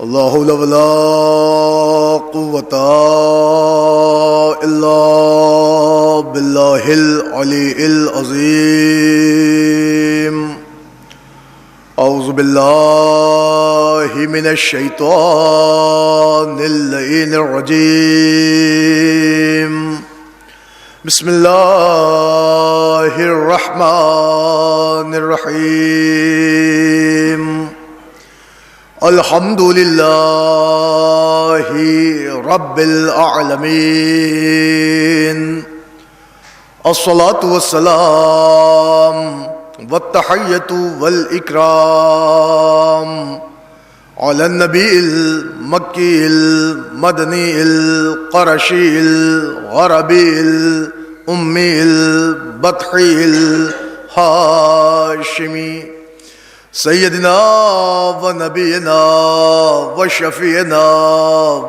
لا حول ولا قوة إلا بالله العلي العظيم. أعوذ بالله من الشيطان اللعين الرجيم. بسم الله الرحمن الرحيم. الحمد لله رب العالمين. الصلاة والسلام والتحية والإكرام على النبي المكي المدني القرشي الغربي الأمي البطحي الهاشمي سيدنا ونبينا وشفينا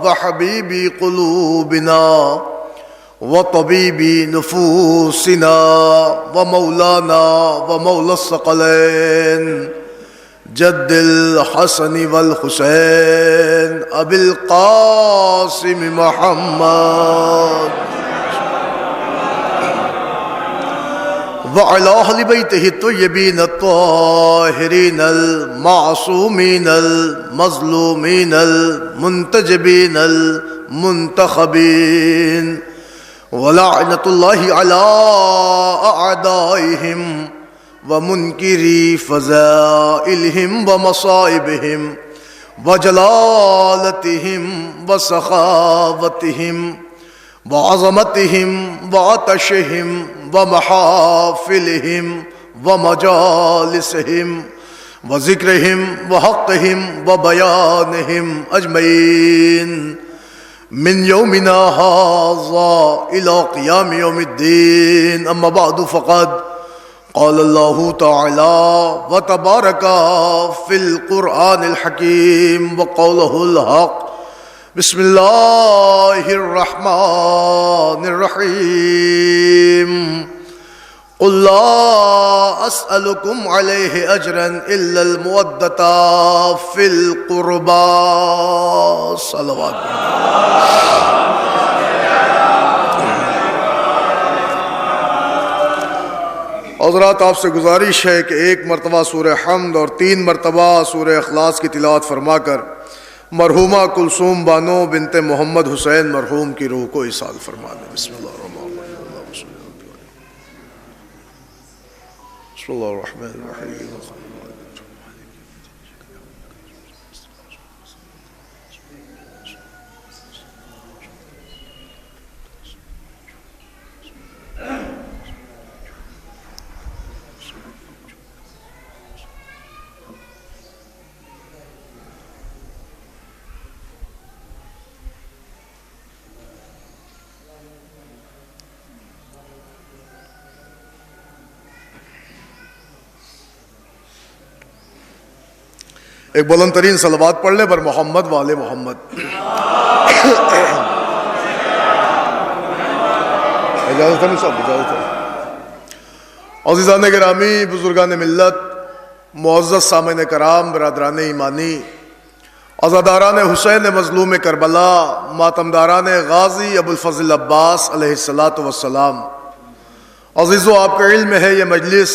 وحبيب قلوبنا وطبيب نفوسنا ومولانا ومولى الثقلين جد الحسن والحسين أبي القاسم محمد وعلى أهل بيته الطيبين الطاهرين المعصومين المظلومين المنتجبين المنتخبين ولعنة الله على أعدائهم ومنكري فزائلهم ومصائبهم وجلالتهم وسخاوتهم وعظمتهم وعطشهم ومحافلهم ومجالسهم وذكرهم وحقهم وبيانهم أجمعين من يومنا هذا إلى قيام يوم الدين. أما بعد فقد قال الله تعالى وتبارك في القرآن الحكيم وقوله الحق. بسم الله الرحمن الرحيم. قل لا أسألكم عليه أجرا إلا المودة في القربى. صلوات. حضرات آپ سے گزارش ہے کہ ایک مرتبہ سورہ حمد اور 3 مرتبہ سورہ اخلاص کی تلاوت فرما کر مرحومہ کلثوم بانو بنت محمد حسین مرحوم کی روح کو ایصال فرما دیں. بسم اللہ الرحمن الرحیم. بسم اللہ الرحمن الرحیم. ایک بلند ترین صلوات پڑھ لیں بر محمد والے محمد. اجازت ہے صاحب، اجازت ہے. عزیزان گرامی، بزرگان ملت، معزز سامعین کرام، برادران ایمانی، عزاداران حسین مظلوم کربلا، ماتمداران غازی ابوالفضل عباس علیہ السلام. عزیزو، آپ کا علم ہے یہ مجلس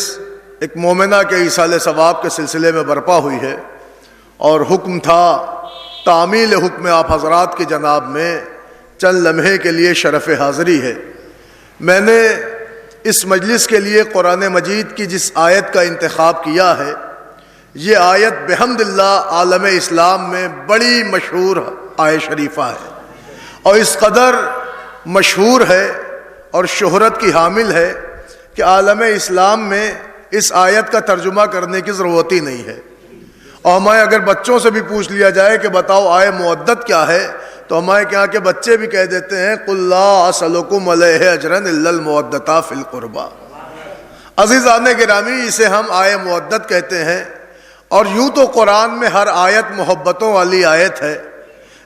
ایک مومنہ کے ایصال ثواب کے سلسلے میں برپا ہوئی ہے، اور حکم تھا تعمیل حکم آپ حضرات کی جناب میں چند لمحے کے لیے شرف حاضری ہے. میں نے اس مجلس کے لیے قرآن مجید کی جس آیت کا انتخاب کیا ہے، یہ آیت بحمد اللہ عالم اسلام میں بڑی مشہور آیت شریفہ ہے، اور اس قدر مشہور ہے اور شہرت کی حامل ہے کہ عالم اسلام میں اس آیت کا ترجمہ کرنے کی ضرورت ہی نہیں ہے. اور ہمارے اگر بچوں سے بھی پوچھ لیا جائے کہ بتاؤ آئے مودت کیا ہے، تو ہمارے یہاں کے بچے بھی کہہ دیتے ہیں قل لا اسألکم علیہ اجرا الا المودۃ فی القربى. عزیزان گرامی، اسے ہم آئے مودت کہتے ہیں، اور یوں تو قرآن میں ہر آیت محبتوں والی آیت ہے،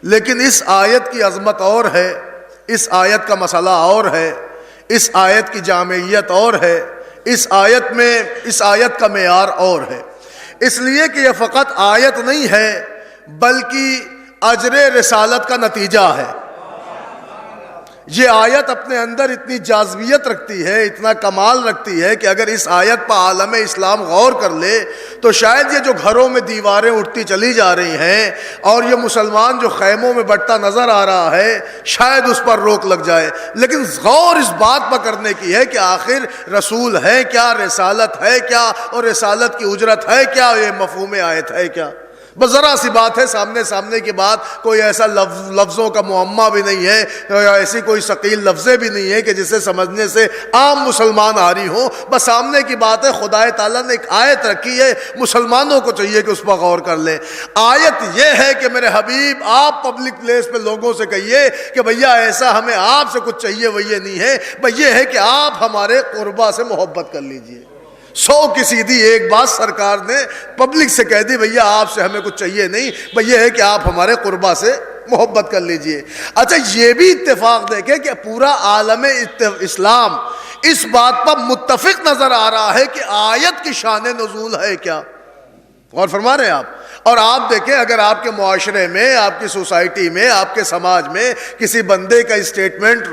لیکن اس آیت کی عظمت اور ہے، اس آیت کا مسئلہ اور ہے، اس آیت کی جامعیت اور ہے، اس آیت کا معیار اور ہے. اس لیے کہ یہ فقط آیت نہیں ہے، بلکہ اجر رسالت کا نتیجہ ہے۔ یہ آیت اپنے اندر اتنی جاذبیت رکھتی ہے، اتنا کمال رکھتی ہے کہ اگر اس آیت پر عالم اسلام غور کر لے تو شاید یہ جو گھروں میں دیواریں اٹھتی چلی جا رہی ہیں اور یہ مسلمان جو خیموں میں بٹتا نظر آ رہا ہے شاید اس پر روک لگ جائے، لیکن غور اس بات پر کرنے کی ہے کہ آخر رسول ہے کیا، رسالت ہے کیا، اور رسالت کی اجرت ہے کیا، یہ مفہوم آیت ہے کیا۔ بس ذرا سی بات ہے، سامنے کی بات، کوئی ایسا لفظوں کا معمہ بھی نہیں ہے یا ایسی کوئی ثقیل لفظیں بھی نہیں ہے کہ جسے سمجھنے سے عام مسلمان آری ہوں۔ بس سامنے کی بات ہے، خدا تعالیٰ نے ایک آیت رکھی ہے، مسلمانوں کو چاہیے کہ اس پر غور کر لیں۔ آیت یہ ہے کہ میرے حبیب آپ پبلک پلیس پہ لوگوں سے کہیے کہ بھیا ایسا ہمیں آپ سے کچھ چاہیے وہ یہ نہیں ہے، بھئی یہ ہے کہ آپ ہمارے قربا سے محبت کر لیجئے۔ 100 کی سیدھی ایک بات سرکار نے پبلک سے کہہ دی، بھیا آپ سے ہمیں کچھ چاہیے نہیں، بھئی یہ ہے کہ آپ ہمارے قربا سے محبت کر لیجئے۔ اچھا یہ بھی اتفاق دیکھیں کہ پورا عالم اسلام اس بات پر متفق نظر آ رہا ہے کہ آیت کی شان نزول ہے کیا، غور فرما رہے ہیں آپ؟ اور آپ دیکھیں اگر آپ کے معاشرے میں، آپ کی سوسائٹی میں، آپ کے سماج میں کسی بندے کا اسٹیٹمنٹ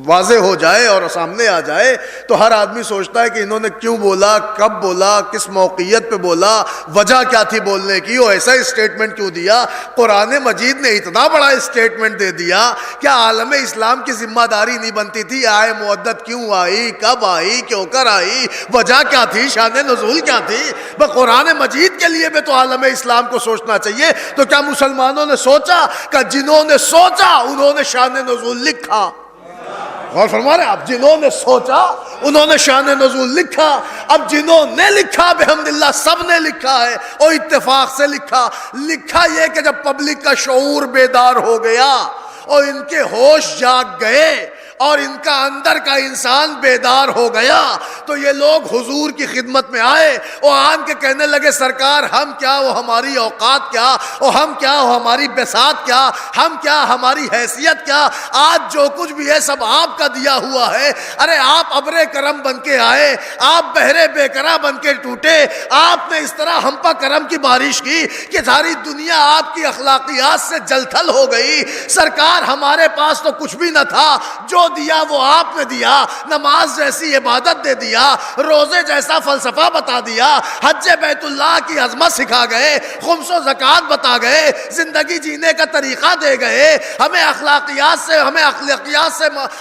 واضح ہو جائے اور سامنے آ جائے تو ہر آدمی سوچتا ہے کہ انہوں نے کیوں بولا، کب بولا، کس موقعیت پہ بولا، وجہ کیا تھی بولنے کی، اور ایسا اسٹیٹمنٹ کیوں دیا۔ قرآن مجید نے اتنا بڑا اسٹیٹمنٹ دے دیا کہ عالم اسلام کی ذمہ داری نہیں بنتی تھی آئے مودت کیوں آئی، کب آئی، کیوں کر آئی، وجہ کیا تھی، شان نزول کیا تھی۔ بس قرآن مجید کے لیے بھی تو عالم اسلام کو سوچنا چاہیے۔ تو کیا مسلمانوں نے سوچا کہ جنہوں نے سوچا انہوں نے شان نزول لکھا؟ غور فرما رہے ہیں آپ؟ جنہوں نے سوچا انہوں نے شان نزول لکھا۔ اب جنہوں نے لکھا بحمداللہ سب نے لکھا ہے اور اتفاق سے لکھا یہ کہ جب پبلک کا شعور بیدار ہو گیا اور ان کے ہوش جاگ گئے اور ان کا اندر کا انسان بیدار ہو گیا تو یہ لوگ حضور کی خدمت میں آئے اور آن کے کہنے لگے سرکار ہم کیا، وہ ہماری اوقات کیا، اور ہم کیا، وہ ہماری بساط کیا، ہم کیا، ہماری حیثیت کیا، آج جو کچھ بھی ہے سب آپ کا دیا ہوا ہے۔ ارے آپ ابر کرم بن کے آئے، آپ بحر بے کرا بن کے ٹوٹے، آپ نے اس طرح ہم پر کرم کی بارش کی کہ ساری دنیا آپ کی اخلاقیات سے جل تھل ہو گئی۔ سرکار ہمارے پاس تو کچھ بھی نہ تھا، جو دیا وہ آپ نے دیا، نماز جیسی عبادت دے دیا، روزے جیسا فلسفہ بتا دیا، حج بیت اللہ کی عظمت سکھا گئے، خمس و زکوٰۃ بتا گئے، زندگی جینے کا طریقہ دے گئے، ہمیں اخلاقیات سے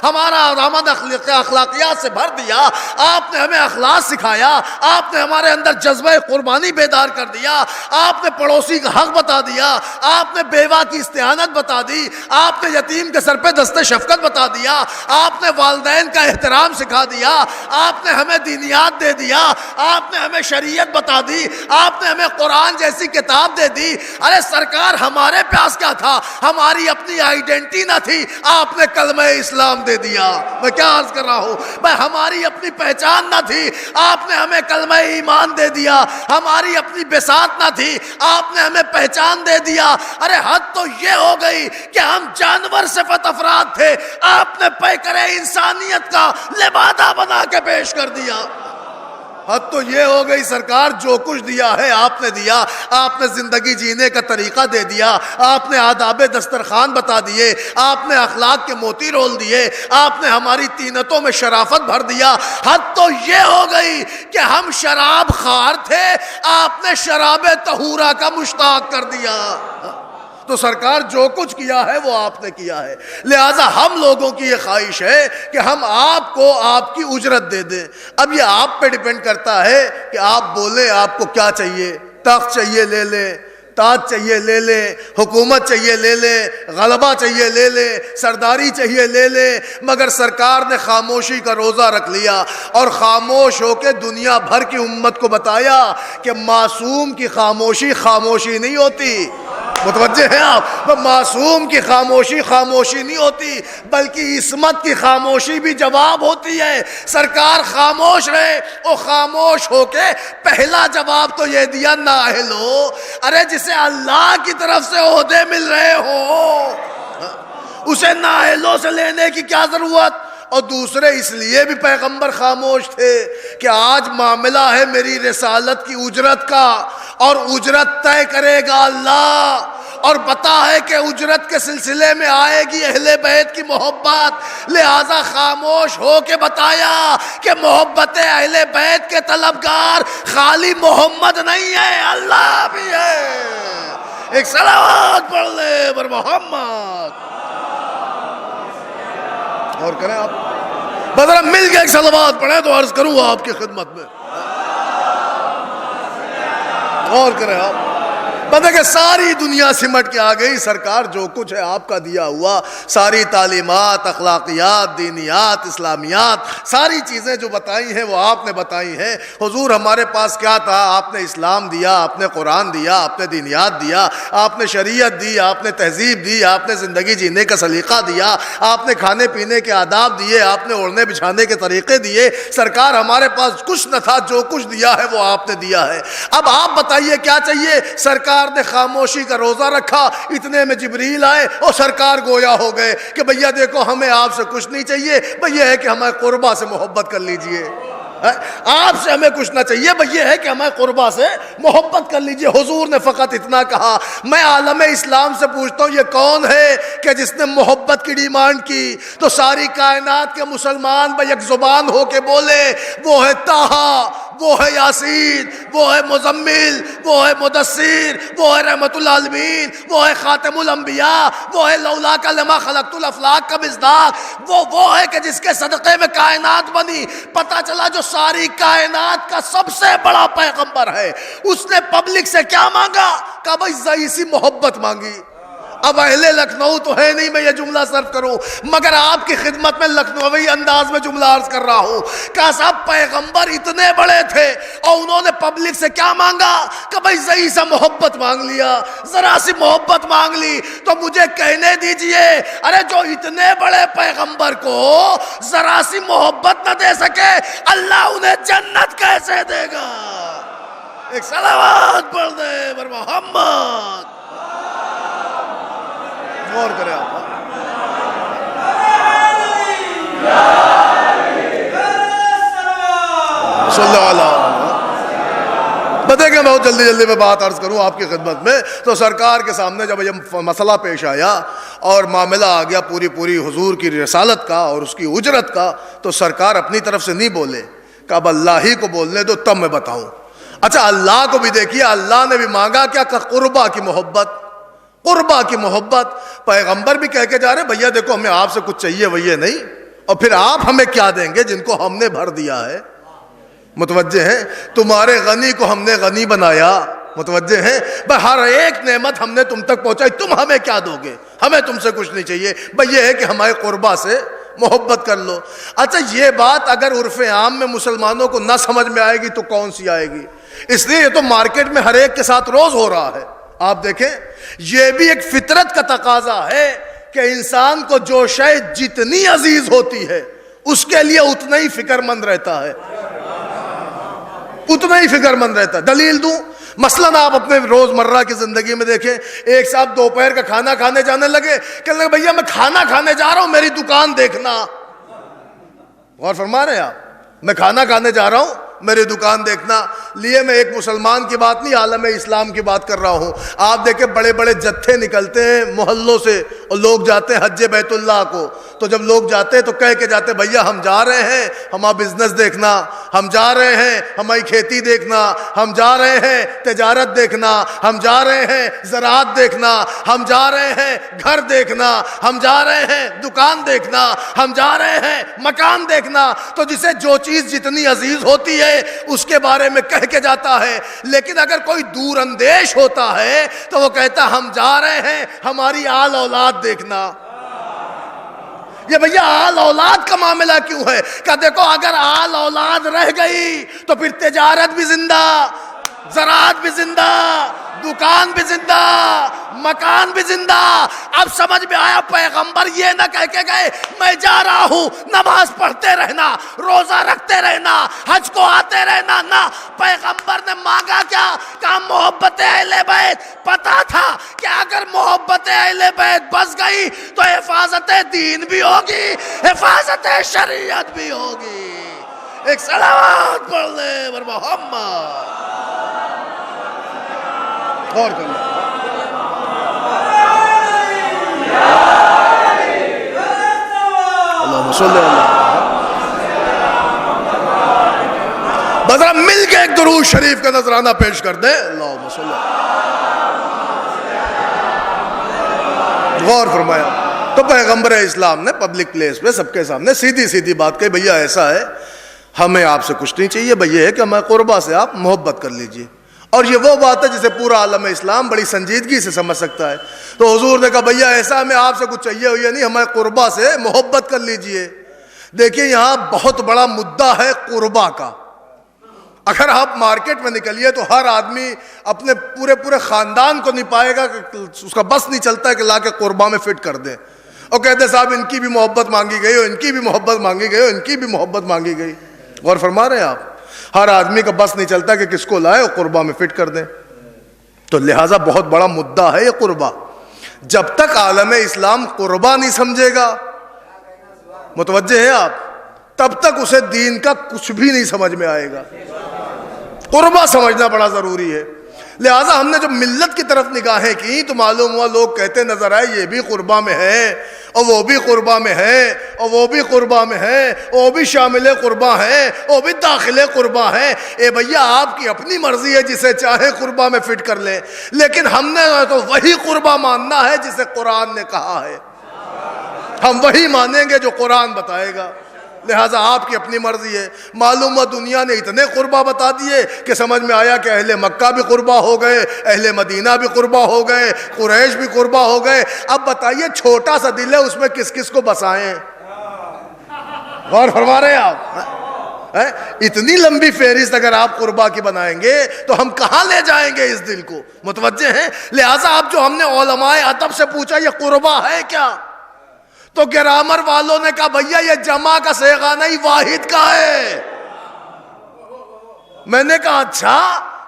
ہمارا رحمت اخلاقیات سے بھر دیا، آپ نے ہمیں اخلاق سکھایا، آپ نے ہمارے اندر جذبہ قربانی بیدار کر دیا، آپ نے پڑوسی کا حق بتا دیا، آپ نے بیوہ کی استعانت بتا دی، آپ نے یتیم کے سر پہ دست شفقت بتا دیا، آپ نے والدین کا احترام سکھا دیا، آپ نے ہمیں دینیات دے دیا، آپ نے ہمیں شریعت بتا دی، آپ نے ہمیں قرآن جیسی کتاب دے دی۔ ارے سرکار ہمارے پاس کیا تھا؟ ہماری اپنی آئیڈینٹی نہ تھی، آپ نے کلمہ اسلام دے دیا۔ میں کیا عرض کر رہا ہوں؟ میں ہماری اپنی پہچان نہ تھی، آپ نے ہمیں کلمہ ایمان دے دیا، ہماری اپنی بساط نہ تھی، آپ نے ہمیں پہچان دے دیا۔ ارے حد تو یہ ہو گئی کہ ہم جانور صفت افراد تھے، آپ نے پیکرے انسانیت کا لبادہ بنا کے پیش کر دیا۔ حد تو یہ ہو گئی سرکار، جو کچھ دیا ہے آپ نے دیا، آپ نے زندگی جینے کا طریقہ دے دیا، آپ نے آداب دسترخوان بتا دیے، آپ نے اخلاق کے موتی رول دیے، آپ نے ہماری طینتوں میں شرافت بھر دیا۔ حد تو یہ ہو گئی کہ ہم شراب خوار تھے، آپ نے شراب طہورہ کا مشتاق کر دیا۔ تو سرکار جو کچھ کیا ہے وہ آپ نے کیا ہے، لہٰذا ہم لوگوں کی یہ خواہش ہے کہ ہم آپ کو آپ کی اجرت دے دیں۔ اب یہ آپ پہ ڈیپینڈ کرتا ہے کہ آپ بولیں آپ کو کیا چاہیے، تخت چاہیے لے لیں، تاج چاہیے لے لیں، حکومت چاہیے لے لیں، غلبہ چاہیے لے لیں، سرداری چاہیے لے لیں، مگر سرکار نے خاموشی کا روزہ رکھ لیا اور خاموش ہو کے دنیا بھر کی امت کو بتایا کہ معصوم کی خاموشی خاموشی نہیں ہوتی۔ متوجہ ہیں آپ؟ معصوم کی خاموشی خاموشی نہیں ہوتی، بلکہ عصمت کی خاموشی بھی جواب ہوتی ہے۔ سرکار خاموش رہے اور خاموش ہو کے پہلا جواب تو یہ دیا نااہل ہو۔ ارے جسے اللہ کی طرف سے عہدے مل رہے ہو اسے نااہلوں سے لینے کی کیا ضرورت؟ اور دوسرے اس لیے بھی پیغمبر خاموش تھے کہ آج معاملہ ہے میری رسالت کی اجرت کا، اور اجرت طے کرے گا اللہ، اور پتا ہے کہ اجرت کے سلسلے میں آئے گی اہل بیت کی محبت، لہذا خاموش ہو کے بتایا کہ محبت اہل بیت کے طلبگار خالی محمد نہیں ہے، اللہ بھی ہے۔ ایک صلوات پڑھ لے بر محمد، اور کریں آپ بدرہ مل کے ایک صلوات پڑھیں تو عرض کروں آپ کی خدمت میں، اور کریں آپ پتہ کہ ساری دنیا سمٹ کے آ گئی، سرکار جو کچھ ہے آپ کا دیا ہوا، ساری تعلیمات، اخلاقیات، دینیات، اسلامیات، ساری چیزیں جو بتائی ہیں وہ آپ نے بتائی ہیں۔ حضور ہمارے پاس کیا تھا؟ آپ نے اسلام دیا، آپ نے قرآن دیا، آپ نے دینیات دیا، آپ نے شریعت دی، آپ نے تہذیب دی، آپ نے زندگی جینے کا سلیقہ دیا، آپ نے کھانے پینے کے آداب دیے، آپ نے اوڑھنے بچھانے کے طریقے دیے۔ سرکار ہمارے پاس کچھ نہ تھا، جو کچھ دیا ہے وہ آپ نے دیا ہے۔ اب آپ بتائیے کیا چاہیے؟ سرکار نے خاموشی کا روزہ رکھا، اتنے میں جبریل آئے اور سرکار گویا ہو گئے کہ بھیا دیکھو ہمیں آپ سے کچھ نہیں چاہیے، بھئی یہ ہے کہ ہمیں قربا سے محبت کر لیجئے، آپ سے ہمیں کچھ نہ چاہیے، بھئی یہ ہے کہ ہمیں قربا سے محبت کر لیجئے۔ حضور نے فقط اتنا کہا۔ میں عالم اسلام سے پوچھتا ہوں یہ کون ہے کہ جس نے محبت کی ڈیمانڈ کی؟ تو ساری کائنات کے مسلمان بھئی ایک زبان ہو کے بولے، وہ ہے طٰہٰ، وہ ہے یاسین، وہ ہے مزمل، وہ ہے مدثر، وہ ہے رحمت العالمین، وہ ہے خاتم الانبیاء، وہ ہے لولاک لما خلقت الافلاک کا مصداق، وہ ہے کہ جس کے صدقے میں کائنات بنی۔ پتہ چلا جو ساری کائنات کا سب سے بڑا پیغمبر ہے، اس نے پبلک سے کیا مانگا؟ کہا بھائی ذرا سی محبت مانگی۔ اب اہل لکھنؤ تو ہے نہیں میں یہ جملہ صرف کروں، مگر آپ کی خدمت میں لکھنوی انداز میں جملہ عرض کر رہا ہوں۔ کہا صاحب پیغمبر اتنے بڑے تھے اور انہوں نے پبلک سے کیا مانگا؟ کہ بھائی ذرا سا محبت مانگ لیا، ذرا سی محبت مانگ لی۔ تو مجھے کہنے دیجئے، ارے جو اتنے بڑے پیغمبر کو ذرا سی محبت نہ دے سکے، اللہ انہیں جنت کیسے دے گا؟ ایک صلوات پڑھ دے بر محمد، غور کریں آپ۔ صلی اللہ علیہ وسلم۔ بتائیں کہ بہت جلدی میں بات عرض کروں آپ کی خدمت میں، تو سرکار کے سامنے جب یہ مسئلہ پیش آیا اور معاملہ آ گیا پوری حضور کی رسالت کا اور اس کی اجرت کا، تو سرکار اپنی طرف سے نہیں بولے کہ اب اللہ ہی کو بولنے دو تب میں بتاؤں۔ اچھا اللہ کو بھی دیکھیے، اللہ نے بھی مانگا کیا؟ کہ قربا کی محبت، قربا کی محبت۔ پیغمبر بھی کہہ کے جا رہے بھیا دیکھو ہمیں آپ سے کچھ چاہیے وہی نہیں، اور پھر آپ ہمیں کیا دیں گے جن کو ہم نے بھر دیا ہے؟ متوجہ ہیں؟ تمہارے غنی کو ہم نے غنی بنایا، متوجہ ہیں؟ بھائی ہر ایک نعمت ہم نے تم تک پہنچائی، تم ہمیں کیا دو گے؟ ہمیں تم سے کچھ نہیں چاہیے، بھئی یہ ہے کہ ہمارے قربا سے محبت کر لو۔ اچھا یہ بات اگر عرف عام میں مسلمانوں کو نہ سمجھ میں آئے گی تو کون سی آئے گی؟ اس لیے یہ تو مارکیٹ میں ہر ایک کے ساتھ روز ہو رہا ہے۔ آپ دیکھیں یہ بھی ایک فطرت کا تقاضا ہے کہ انسان کو جو شے جتنی عزیز ہوتی ہے اس کے لیے اتنا ہی فکر مند رہتا ہے، اتنا ہی فکر مند رہتا ہے۔ دلیل دوں، مثلاً آپ اپنے روزمرہ کی زندگی میں دیکھیں، ایک صاحب دوپہر کا کھانا کھانے جانے لگے، کہنے لگے بھیا میں کھانا کھانے جا رہا ہوں میری دکان دیکھنا۔ غور فرما رہے ہیں آپ؟ میں کھانا کھانے جا رہا ہوں میری دکان دیکھنا۔ لیے میں ایک مسلمان کی بات نہیں، عالم اسلام کی بات کر رہا ہوں۔ آپ دیکھیں بڑے بڑے جتھے نکلتے ہیں محلوں سے اور لوگ جاتے ہیں حج بیت اللہ کو، تو جب لوگ جاتے ہیں تو کہہ کے جاتے ہیں بھیا ہم جا رہے ہیں ہمارا بزنس دیکھنا، ہم جا رہے ہیں ہماری کھیتی دیکھنا، ہم جا رہے ہیں تجارت دیکھنا، ہم جا رہے ہیں زراعت دیکھنا، ہم جا رہے ہیں گھر دیکھنا، ہم جا رہے ہیں دکان دیکھنا، ہم جا رہے ہیں مکان دیکھنا۔ تو جسے جو چیز جتنی عزیز ہوتی ہے اس کے بارے میں کہہ کے جاتا ہے، لیکن اگر کوئی دور اندیش ہوتا ہے تو وہ کہتا ہے ہم جا رہے ہیں ہماری آل اولاد دیکھنا۔ یہ بھیا آل اولاد کا معاملہ کیوں ہے؟ کہ دیکھو اگر آل اولاد رہ گئی تو پھر تجارت بھی زندہ، زراعت بھی زندہ، دکان بھی زندہ، مکان بھی زندہ۔ اب سمجھ میں آیا پیغمبر یہ نہ کہہ کے گئے میں جا رہا ہوں نماز پڑھتے رہنا، روزہ رکھتے رہنا، حج کو آتے رہنا، نہ پیغمبر نے مانگا کیا؟ کہ محبت اہل بیت۔ پتا تھا کہ اگر محبت اہل بیت بس گئی تو حفاظت دین بھی ہوگی، حفاظت شریعت بھی ہوگی۔ ایک صلوات پڑھ لے بر محمد، غور کر لیں۔ صلی اللہ. بذرا مل کے ایک درود شریف کا نذرانہ پیش کر دیں. اللہم صلی اللہ. غور فرمایا تو پیغمبر اسلام نے پبلک پلیس پہ سب کے سامنے سیدھی سیدھی بات کہی, بھیا ایسا ہے, ہمیں آپ سے کچھ نہیں چاہیے, بھیا ہے کہ ہمیں قربا سے آپ محبت کر لیجئے. اور یہ وہ بات ہے جسے پورا عالم اسلام بڑی سنجیدگی سے سمجھ سکتا ہے. تو حضور نے کہا بھیا ایسا ہمیں آپ سے کچھ چاہیے ہوئی نہیں, ہمیں قربا سے محبت کر لیجئے. دیکھیں یہاں بہت بڑا مدعا ہے قربا کا. اگر آپ مارکیٹ میں نکلیے تو ہر آدمی اپنے پورے خاندان کو نہیں پائے گا کہ اس کا بس نہیں چلتا ہے کہ لا کے قربا میں فٹ کر دے اور کہتے صاحب ان کی بھی محبت مانگی گئی, اور ان کی بھی محبت مانگی گئی, اور ان کی بھی محبت مانگی گئی. غور فرما رہے ہیں آپ, ہر آدمی کا بس نہیں چلتا کہ کس کو لائے اور قربا میں فٹ کر دیں. تو لہٰذا بہت بڑا مدعا ہے یہ قربا. جب تک عالم اسلام قربا نہیں سمجھے گا, متوجہ ہیں آپ, تب تک اسے دین کا کچھ بھی نہیں سمجھ میں آئے گا. قربا سمجھنا بڑا ضروری ہے. لہٰذا ہم نے جو ملت کی طرف نگاہیں کی تو معلوم ہوا لوگ کہتے نظر آئے یہ بھی قربا میں ہے, اور وہ بھی قربا میں ہے, اور وہ بھی قربا میں ہے, وہ بھی شامل قربا ہے, وہ بھی داخل قربا ہے. اے بھیا آپ کی اپنی مرضی ہے, جسے چاہے قربا میں فٹ کر لیں, لیکن ہم نے تو وہی قربا ماننا ہے جسے قرآن نے کہا ہے. ہم وہی مانیں گے جو قرآن بتائے گا. لہٰذا آپ کی اپنی مرضی ہے. معلوم ہوا دنیا نے اتنے قربا بتا دیے کہ سمجھ میں آیا کہ اہل مکہ بھی قربا ہو گئے, اہل مدینہ بھی قربا ہو گئے, قریش بھی قربا ہو گئے. اب بتائیے چھوٹا سا دل ہے, اس میں کس کس کو بسائیں؟ غور فرما رہے ہیں آپ؟ اتنی لمبی فہرست اگر آپ قربا کی بنائیں گے تو ہم کہاں لے جائیں گے اس دل کو؟ متوجہ ہیں؟ لہٰذا اب جو ہم نے علماء ادب سے پوچھا یہ قربا ہے کیا, تو گرامر والوں نے کہا بھیا یہ جمع کا صیغہ نہیں, واحد کا ہے. میں نے کہا اچھا,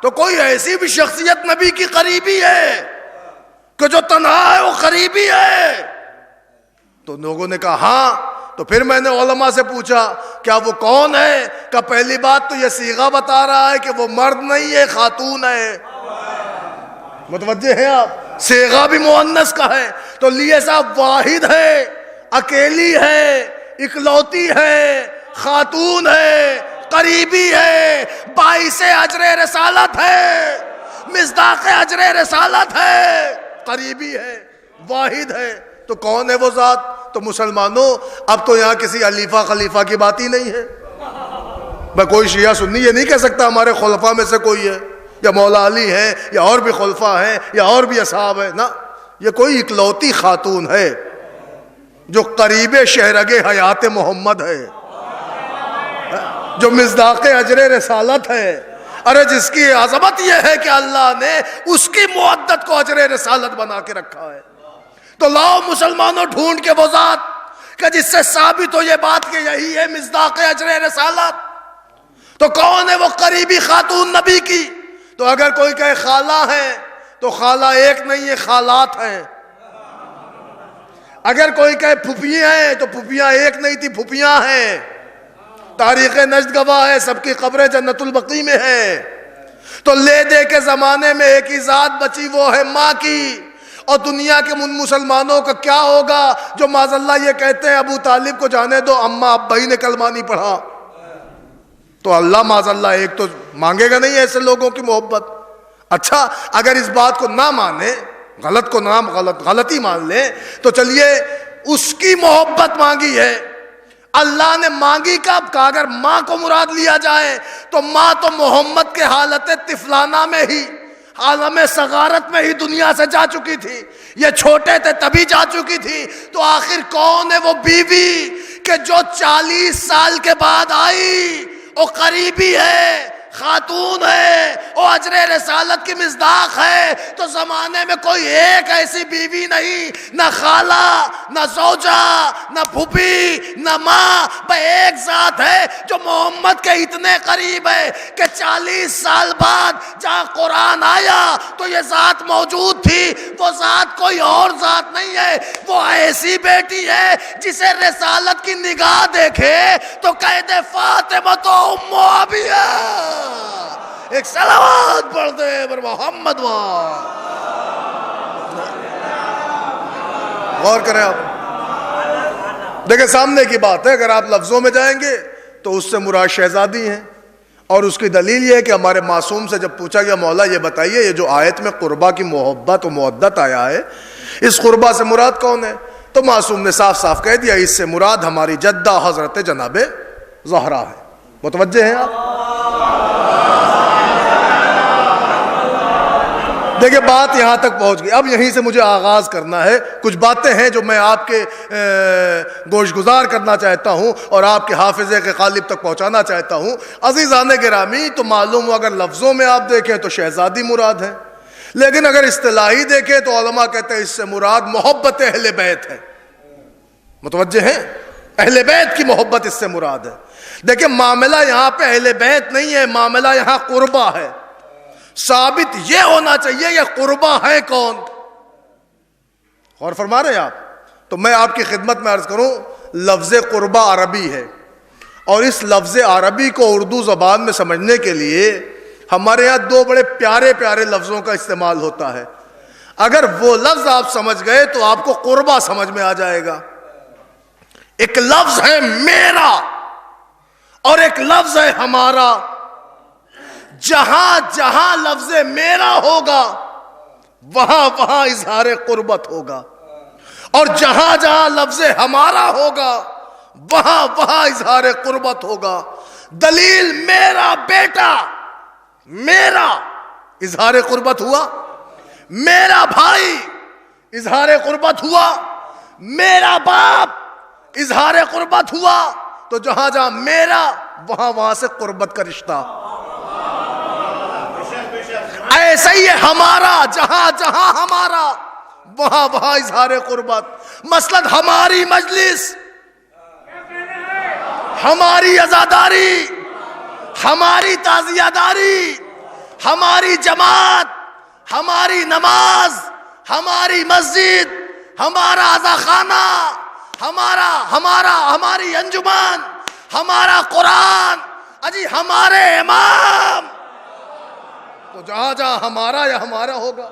تو کوئی ایسی بھی شخصیت نبی کی قریبی ہے کہ جو تنہا ہے وہ قریبی ہے؟ تو لوگوں نے کہا ہاں. تو پھر میں نے علماء سے پوچھا کیا وہ کون ہے؟ کہ پہلی بات تو یہ صیغہ بتا رہا ہے کہ وہ مرد نہیں ہے, خاتون ہے. متوجہ ہیں آپ؟ صیغہ بھی مؤنث کا ہے. تو لیے صاحب واحد ہے, اکیلی ہے, اکلوتی ہے, خاتون ہے, قریبی ہے, باعث اجر رسالت ہے, مصداق اجر رسالت ہے, قریبی ہے, واحد ہے. تو کون ہے وہ ذات؟ تو مسلمانوں اب تو یہاں کسی علیفہ خلیفہ کی بات ہی نہیں ہے. میں کوئی شیعہ سنی یہ نہیں کہہ سکتا ہمارے خلفاء میں سے کوئی ہے, یا مولا علی ہے, یا اور بھی خلفاء ہیں, یا اور بھی اصحاب ہیں. نا, یہ کوئی اکلوتی خاتون ہے جو قریب شہرگ حیات محمد ہے, جو مصداق اجر رسالت ہے. ارے جس کی عظمت یہ ہے کہ اللہ نے اس کی مودت کو اجر رسالت بنا کے رکھا ہے. تو لاؤ مسلمانوں ڈھونڈ کے وہ ذات کہ جس سے ثابت ہو یہ بات کہ یہی ہے مصداق اجر رسالت. تو کون ہے وہ قریبی خاتون نبی کی؟ تو اگر کوئی کہے خالہ ہے تو خالہ ایک نہیں ہے, خالات ہیں. اگر کوئی کہے پھپھیاں ہیں تو پھپھیاں ایک نہیں تھی, پھپھیاں ہیں. تاریخ نجد گواہ ہے سب کی قبریں جنت البقیع میں ہے. تو لے دے کے زمانے میں ایک ہی ذات بچی, وہ ہے ماں کی. اور دنیا کے مسلمانوں کا کیا ہوگا جو معاذ اللہ یہ کہتے ہیں ابو طالب کو جانے دو, اماں ابا ہی نے کلمہ نہیں پڑھا. تو اللہ معاذ اللہ ایک تو مانگے گا نہیں ایسے لوگوں کی محبت. اچھا اگر اس بات کو نہ مانے, غلط کو نام غلطی مان لیں, تو چلیے اس کی محبت مانگی ہے. اللہ نے مانگی کب؟ کہا اگر ماں کو مراد لیا جائے تو ماں تو محمد کے حالت طفلانہ میں ہی, عالم صغارت میں ہی دنیا سے جا چکی تھی. یہ چھوٹے تھے تبھی جا چکی تھی. تو آخر کون ہے وہ بیوی کہ جو 40 سال کے بعد آئی, وہ قریبی ہے, خاتون ہے, وہ اجر رسالت کی مصداق ہے. تو زمانے میں کوئی ایک ایسی بیوی نہیں, نہ خالہ, نہ زوجہ, نہ پھوپھی, نہ ماں, بھائی ایک ذات ہے جو محمد کے اتنے قریب ہے کہ 40 سال بعد جہاں قرآن آیا تو یہ ذات موجود تھی. وہ ذات کوئی اور ذات نہیں ہے, وہ ایسی بیٹی ہے جسے رسالت کی نگاہ دیکھے تو کہہ دے فاطمہ تو ام ابیہ. ایک صلوات پڑھ دے پر محمد. غور کریں آپ, دیکھیں سامنے کی بات ہے، اگر آپ لفظوں میں جائیں گے تو اس سے مراد شہزادی ہیں، اور اس کی دلیل یہ ہے کہ ہمارے معصوم سے جب پوچھا گیا مولا یہ بتائیے یہ جو آیت میں قربا کی محبت و مودت آیا ہے اس قربا سے مراد کون ہے؟ تو معصوم نے صاف صاف کہہ دیا اس سے مراد ہماری جدہ حضرت جناب زہرا ہے۔ متوجہ ہیں آپ؟ دیکھیں بات یہاں تک پہنچ گئی، اب یہیں سے مجھے آغاز کرنا ہے۔ کچھ باتیں ہیں جو میں آپ کے گوش گزار کرنا چاہتا ہوں اور آپ کے حافظے کے قالب تک پہنچانا چاہتا ہوں۔ عزیزان گرامی، تو معلوم ہو اگر لفظوں میں آپ دیکھیں تو شہزادی مراد ہے، لیکن اگر اصطلاحی دیکھیں تو علماء کہتے ہیں اس سے مراد محبت اہل بیت ہے۔ متوجہ ہیں؟ اہل بیت کی محبت اس سے مراد ہے۔ دیکھیں معاملہ یہاں پہ اہل بیت نہیں ہے، معاملہ یہاں قربا ہے۔ ثابت یہ ہونا چاہیے یہ قربا ہے کون؟ غور فرما رہے ہیں آپ؟ تو میں آپ کی خدمت میں عرض کروں، لفظ قربا عربی ہے، اور اس لفظ عربی کو اردو زبان میں سمجھنے کے لیے ہمارے یہاں دو بڑے پیارے پیارے لفظوں کا استعمال ہوتا ہے۔ اگر وہ لفظ آپ سمجھ گئے تو آپ کو قربا سمجھ میں آ جائے گا۔ ایک لفظ ہے میرا اور ایک لفظ ہے ہمارا۔ جہاں جہاں لفظ میرا ہوگا وہاں وہاں اظہار قربت ہوگا، اور جہاں جہاں لفظ ہمارا ہوگا وہاں وہاں اظہار قربت ہوگا۔ دلیل میرا بیٹا، میرا اظہار قربت ہوا، میرا بھائی اظہار قربت ہوا، میرا باپ اظہار قربت ہوا۔ تو جہاں جہاں میرا وہاں وہاں سے قربت کا رشتہ۔ ایسا ہی ہے ہمارا، جہاں جہاں ہمارا وہاں وہاں اظہار قربت۔ مثلاً ہماری مجلس، ہماری عزاداری، ہماری تعزیہ داری، ہماری جماعت، ہماری نماز، ہماری مسجد، ہمارا عزاخانہ، ہماری انجمن، ہمارا قرآن، اجی ہمارے امام۔ تو جہاں جہاں ہمارا یا ہمارا ہوگا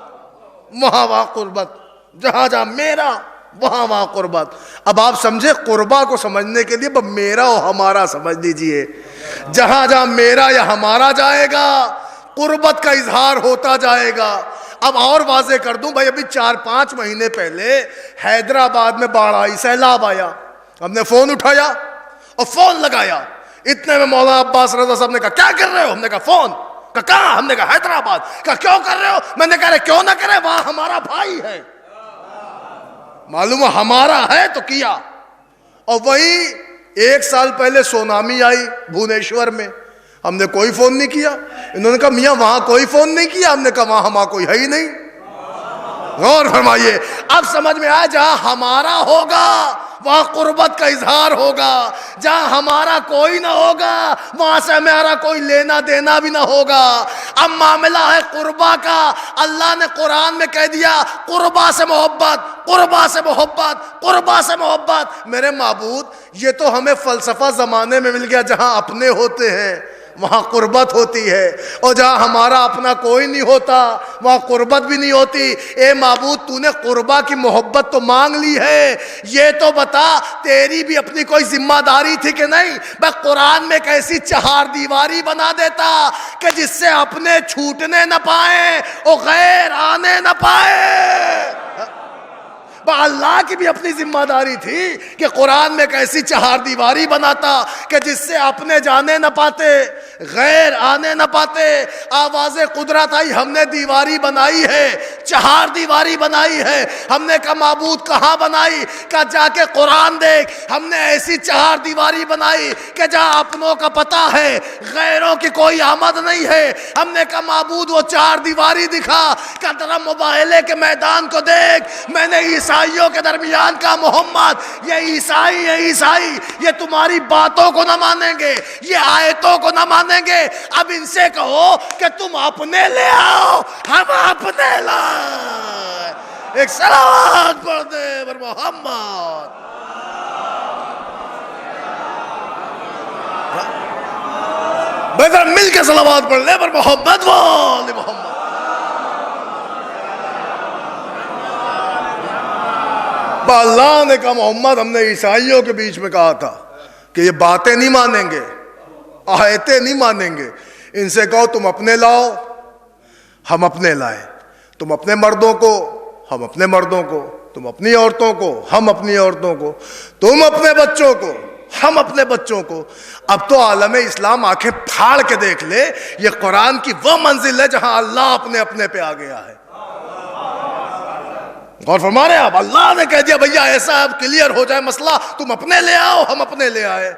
وہاں وہاں قربت، جہاں جہاں میرا وہاں وہاں قربت۔ اب آپ سمجھے قربا کو سمجھنے کے لیے میرا اور ہمارا سمجھ لیجئے۔ جہاں جہاں میرا یا ہمارا جائے گا قربت کا اظہار ہوتا جائے گا۔ اب اور واضح کر دوں بھائی، ابھی 4-5 مہینے پہلے حیدرآباد میں باڑھ آئی، سیلاب آیا، ہم نے فون اٹھایا اور فون لگایا، اتنے میں مولانا عباس رضا صاحب نے کہا کیا کر رہے ہو؟ ہم نے کہا فون۔ کہاں؟ ہم نے کہا حیدرآباد۔ کہا کیوں کر رہے ہو؟ میں نے کہا کیوں نہ کرے، وہاں ہمارا بھائی ہے۔ معلوم ہمارا ہے تو کیا۔ اور وہی 1 سال پہلے سونامی آئی بھونیشور میں، ہم نے کوئی فون نہیں کیا۔ انہوں نے کہا میاں وہاں کوئی فون نہیں کیا، ہم نے کہا وہاں ہمارا کوئی ہے ہی نہیں۔ غور فرمائیے، اب سمجھ میں آیا جہاں ہمارا ہوگا وہاں قربت کا اظہار ہوگا، جہاں ہمارا کوئی نہ ہوگا وہاں سے ہمارا کوئی لینا دینا بھی نہ ہوگا۔ اب معاملہ ہے قربا کا، اللہ نے قرآن میں کہہ دیا قربا سے محبت، قربا سے محبت، قربا سے محبت۔ میرے معبود یہ تو ہمیں فلسفہ زمانے میں مل گیا، جہاں اپنے ہوتے ہیں وہاں قربت ہوتی ہے، اور جہاں ہمارا اپنا کوئی نہیں ہوتا وہاں قربت بھی نہیں ہوتی۔ اے معبود تو نے قربا کی محبت تو مانگ لی ہے، یہ تو بتا تیری بھی اپنی کوئی ذمہ داری تھی کہ نہیں؟ میں قرآن میں ایک ایسی 4 دیواری بنا دیتا کہ جس سے اپنے چھوٹنے نہ پائیں اور غیر آنے نہ پائے۔ اللہ کی بھی اپنی ذمہ داری تھی کہ قرآن میں ایک ایسی 4 دیواری بناتا کہ جس سے اپنے جانے نہ پاتے غیر آنے نہ پاتے۔ آواز قدرت آئی، ہم نے دیواری بنائی ہے، 4 دیواری بنائی ہے۔ ہم نے کہا معبود کہاں بنائی؟ کہا جا کے قرآن دیکھ، ہم نے ایسی 4 دیواری بنائی کہ جہاں اپنوں کا پتہ ہے غیروں کی کوئی آمد نہیں ہے۔ ہم نے کہا معبود وہ 4 دیواری دکھا، کہ ذرا مباہلے کے میدان کو دیکھ، میں نے عیسائیوں کے درمیان کا محمد یہ عیسائی یہ تمہاری باتوں کو نہ مانیں گے، یہ آیتوں کو نہ مانیں گے۔ اب ان سے کہو کہ تم اپنے لے آؤ، ہم اپنے لائے۔ ایک صلوات پڑھ دے بر محمد۔ بہتر مل کے صلوات پڑھ لے بر محمد وآل محمد۔ اللہ نے کہا محمد ہم نے عیسائیوں کے بیچ میں کہا تھا کہ یہ باتیں نہیں مانیں گے، آیتیں نہیں مانیں گے، ان سے کہو تم اپنے لاؤ ہم اپنے لائیں، تم اپنے مردوں کو ہم اپنے مردوں کو، تم اپنی عورتوں کو ہم اپنی عورتوں کو، تم اپنے بچوں کو ہم اپنے بچوں کو۔ اب تو عالم اسلام آنکھیں پھاڑ کے دیکھ لے، یہ قرآن کی وہ منزل ہے جہاں اللہ اپنے اپنے پہ آ گیا ہے۔ غور فرما رہے ہیں آپ؟ اللہ نے کہہ دیا بھیا ایسا اب کلیئر ہو جائے مسئلہ، تم اپنے لے آؤ ہم اپنے لے آئے،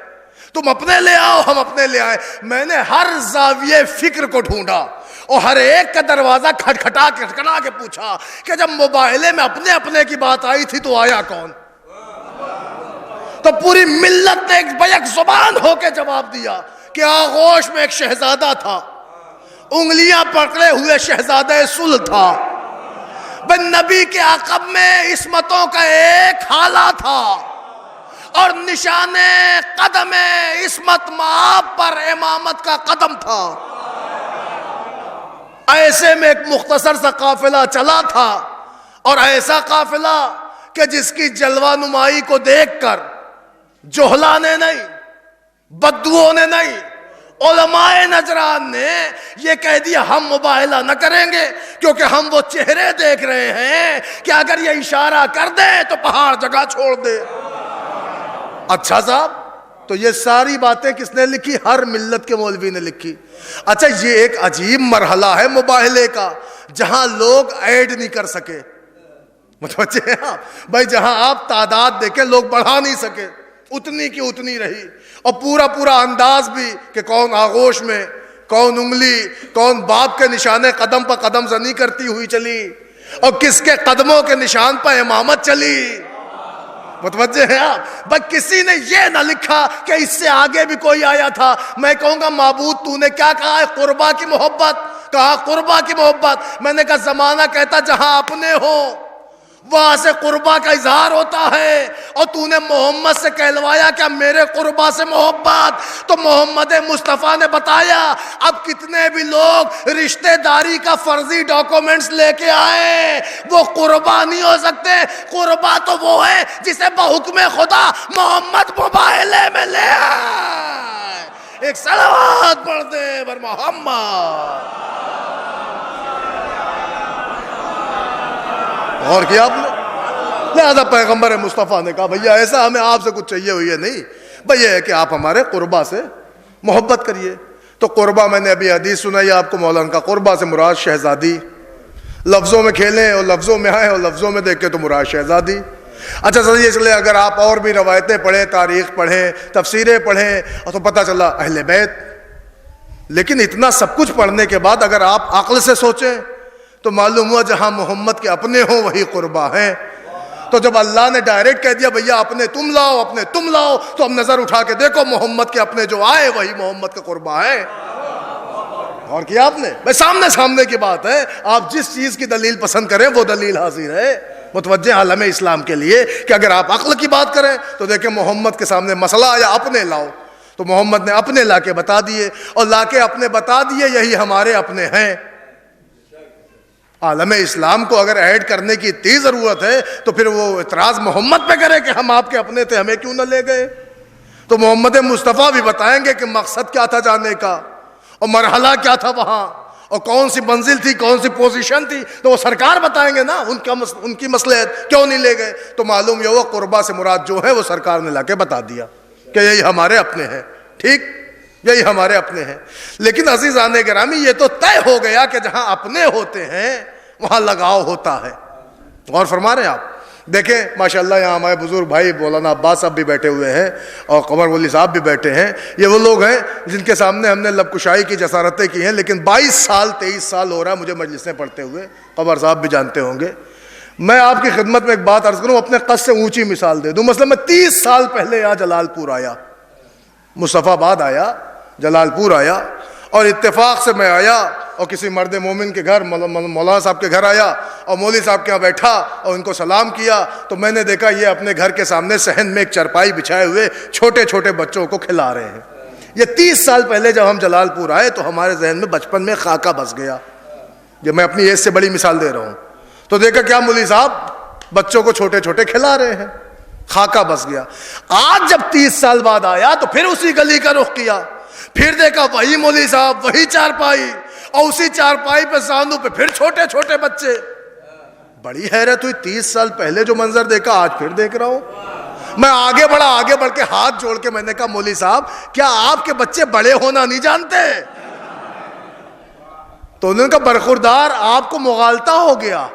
تم اپنے لے آؤ ہم اپنے لے آئے۔ میں نے ہر زاویے فکر کو ڈھونڈا اور ہر ایک کا دروازہ کھٹکھٹا کے پوچھا کہ جب مباہلے میں اپنے اپنے کی بات آئی تھی تو آیا کون؟ تو پوری ملت نے ایک بیک زبان ہو کے جواب دیا کہ آغوش میں ایک شہزادہ تھا، انگلیاں پکڑے ہوئے شہزادہ سلح تھا، بن نبی کے عقب میں عصمتوں کا ایک حالہ تھا، اور نشان قدم عصمت مآب پر امامت کا قدم تھا۔ ایسے میں ایک مختصر سا قافلہ چلا تھا، اور ایسا قافلہ کہ جس کی جلوہ نمائی کو دیکھ کر جوہلا نے نہیں، بدوؤں نے نہیں، علماء نجران نے یہ کہہ دیا ہم مباہلہ نہ کریں گے، کیونکہ ہم وہ چہرے دیکھ رہے ہیں کہ اگر یہ اشارہ کر دے تو پہاڑ جگہ چھوڑ دے۔ اچھا صاحب، تو یہ ساری باتیں کس نے لکھی؟ ہر ملت کے مولوی نے لکھی۔ اچھا یہ ایک عجیب مرحلہ ہے مباہلے کا، جہاں لوگ ایڈ نہیں کر سکے، متوجہ ہیں آپ؟ بھائی جہاں آپ تعداد دیکھیں لوگ بڑھا نہیں سکے، اتنی کی اتنی رہی، اور پورا انداز بھی کہ کون آغوش میں، کون انگلی، کون باپ کے نشانے قدم پر قدم زنی کرتی ہوئی چلی، اور کس کے قدموں کے نشان پر امامت چلی۔ متوجہ ہیں آپ؟ بس کسی نے یہ نہ لکھا کہ اس سے آگے بھی کوئی آیا تھا۔ میں کہوں گا معبود تو نے کیا کہا ہے؟ قربا کی محبت، کہا قربا کی محبت۔ میں نے کہا زمانہ کہتا جہاں اپنے ہو وہاں سے قربا کا اظہار ہوتا ہے، اور تو نے محمد سے کہلوایا کہ میرے قربا سے محبت، تو محمد مصطفیٰ نے بتایا اب کتنے بھی لوگ رشتہ داری کا فرضی ڈاکومنٹس لے کے آئے وہ قربا نہیں ہو سکتے۔ قربا تو وہ ہے جسے بحکم خدا محمد مباہلے میں لے آئے۔ ایک صلوات پڑھ دے بر محمد۔ اور کیا آپ نے؟ لہذا پیغمبر مصطفیٰ نے کہا بھیا ایسا ہمیں آپ سے کچھ چاہیے ہوئی ہے نہیں، بھئی یہ ہے کہ آپ ہمارے قربا سے محبت کریے۔ تو قربا میں نے ابھی حدیث سنائی آپ کو، مولانا کا قربا سے مراد شہزادی، لفظوں میں کھیلیں اور لفظوں میں آئیں اور لفظوں میں دیکھیں تو مراد شہزادی۔ اچھا سر اس لیے اگر آپ اور بھی روایتیں پڑھیں، تاریخ پڑھیں، تفسیریں پڑھیں تو پتہ چلا اہل بیت، لیکن اتنا سب کچھ پڑھنے کے بعد اگر آپ عقل سے سوچیں تو معلوم ہوا جہاں محمد کے اپنے ہوں وہی قربا ہیں۔ تو جب اللہ نے ڈائریکٹ کہہ دیا بھیا اپنے تم لاؤ اپنے تم لاؤ، تو اب نظر اٹھا کے دیکھو محمد کے اپنے جو آئے وہی محمد کا قربا ہے۔ اور کیا آپ نے؟ بھائی سامنے کی بات ہے، آپ جس چیز کی دلیل پسند کریں وہ دلیل حاضر ہے متوجہ عالم اسلام کے لیے، کہ اگر آپ عقل کی بات کریں تو دیکھیں محمد کے سامنے مسئلہ آیا اپنے لاؤ، تو محمد نے اپنے لا کے بتا دیے، اور لا کے اپنے بتا دیے یہی ہمارے اپنے ہیں۔ عالم اسلام کو اگر ایڈ کرنے کی اتنی ضرورت ہے تو پھر وہ اعتراض محمد پہ کرے کہ ہم آپ کے اپنے تھے ہمیں کیوں نہ لے گئے؟ تو محمد مصطفیٰ بھی بتائیں گے کہ مقصد کیا تھا جانے کا، اور مرحلہ کیا تھا وہاں، اور کون سی منزل تھی، کون سی پوزیشن تھی، تو وہ سرکار بتائیں گے نا ان کی مصلحت کیوں نہیں لے گئے۔ تو معلوم یہ ہوا قربا سے مراد جو ہے وہ سرکار نے لا کے بتا دیا کہ یہی ہمارے اپنے ہیں، ٹھیک، یہی ہمارے اپنے ہیں۔ لیکن عزیزان گرامی یہ تو طے ہو گیا کہ جہاں اپنے ہوتے ہیں وہاں لگاؤ ہوتا ہے۔ غور فرما رہے ہیں آپ؟ دیکھیں ماشاءاللہ یہاں ہمارے بزرگ بھائی مولانا عباس صاحب بھی بیٹھے ہوئے ہیں اور قمر ولی صاحب بھی بیٹھے ہیں۔ یہ وہ لوگ ہیں جن کے سامنے ہم نے لب کشائی کی جسارتیں کی ہیں، لیکن 23 سال ہو رہا ہے مجھے مجلسیں پڑھتے ہوئے، قمر صاحب بھی جانتے ہوں گے۔ میں آپ کی خدمت میں ایک بات عرض کروں، اپنے قد سے اونچی مثال دے دوں۔ مثلا میں 30 سال پہلے یہاں جلال پور آیا، مصطفیٰ آباد آیا، جلال پور آیا، اور اتفاق سے میں آیا اور کسی مرد مومن کے گھر، مولانا صاحب کے گھر آیا اور مولوی صاحب کے یہاں بیٹھا اور ان کو سلام کیا، تو میں نے دیکھا یہ اپنے گھر کے سامنے صحن میں ایک چرپائی بچھائے ہوئے چھوٹے چھوٹے بچوں کو کھلا رہے ہیں۔ یہ 30 سال پہلے جب ہم جلال پور آئے تو ہمارے ذہن میں بچپن میں خاکہ بس گیا، یہ میں اپنی ایج سے بڑی مثال دے رہا ہوں۔ تو دیکھا کیا مولوی صاحب بچوں کو چھوٹے چھوٹے کھلا رہے ہیں، خاکہ بس گیا۔ آج جب 30 سال بعد آیا تو پھر اسی گلی کا رخ کیا، پھر دیکھا وہی مولوی صاحب، وہی چارپائی، اور اسی چارپائی پہ زانو پہ پھر چھوٹے چھوٹے بچے۔ بڑی حیرت ہوئی، 30 سال پہلے جو منظر دیکھا آج پھر دیکھ رہا ہوں۔ میں آگے بڑھ کے ہاتھ جوڑ کے میں نے کہا مولوی صاحب کیا آپ کے بچے بڑے ہونا نہیں جانتے؟ تو انہوں نے کہا برخوردار آپ کو مغالطہ ہو گیا۔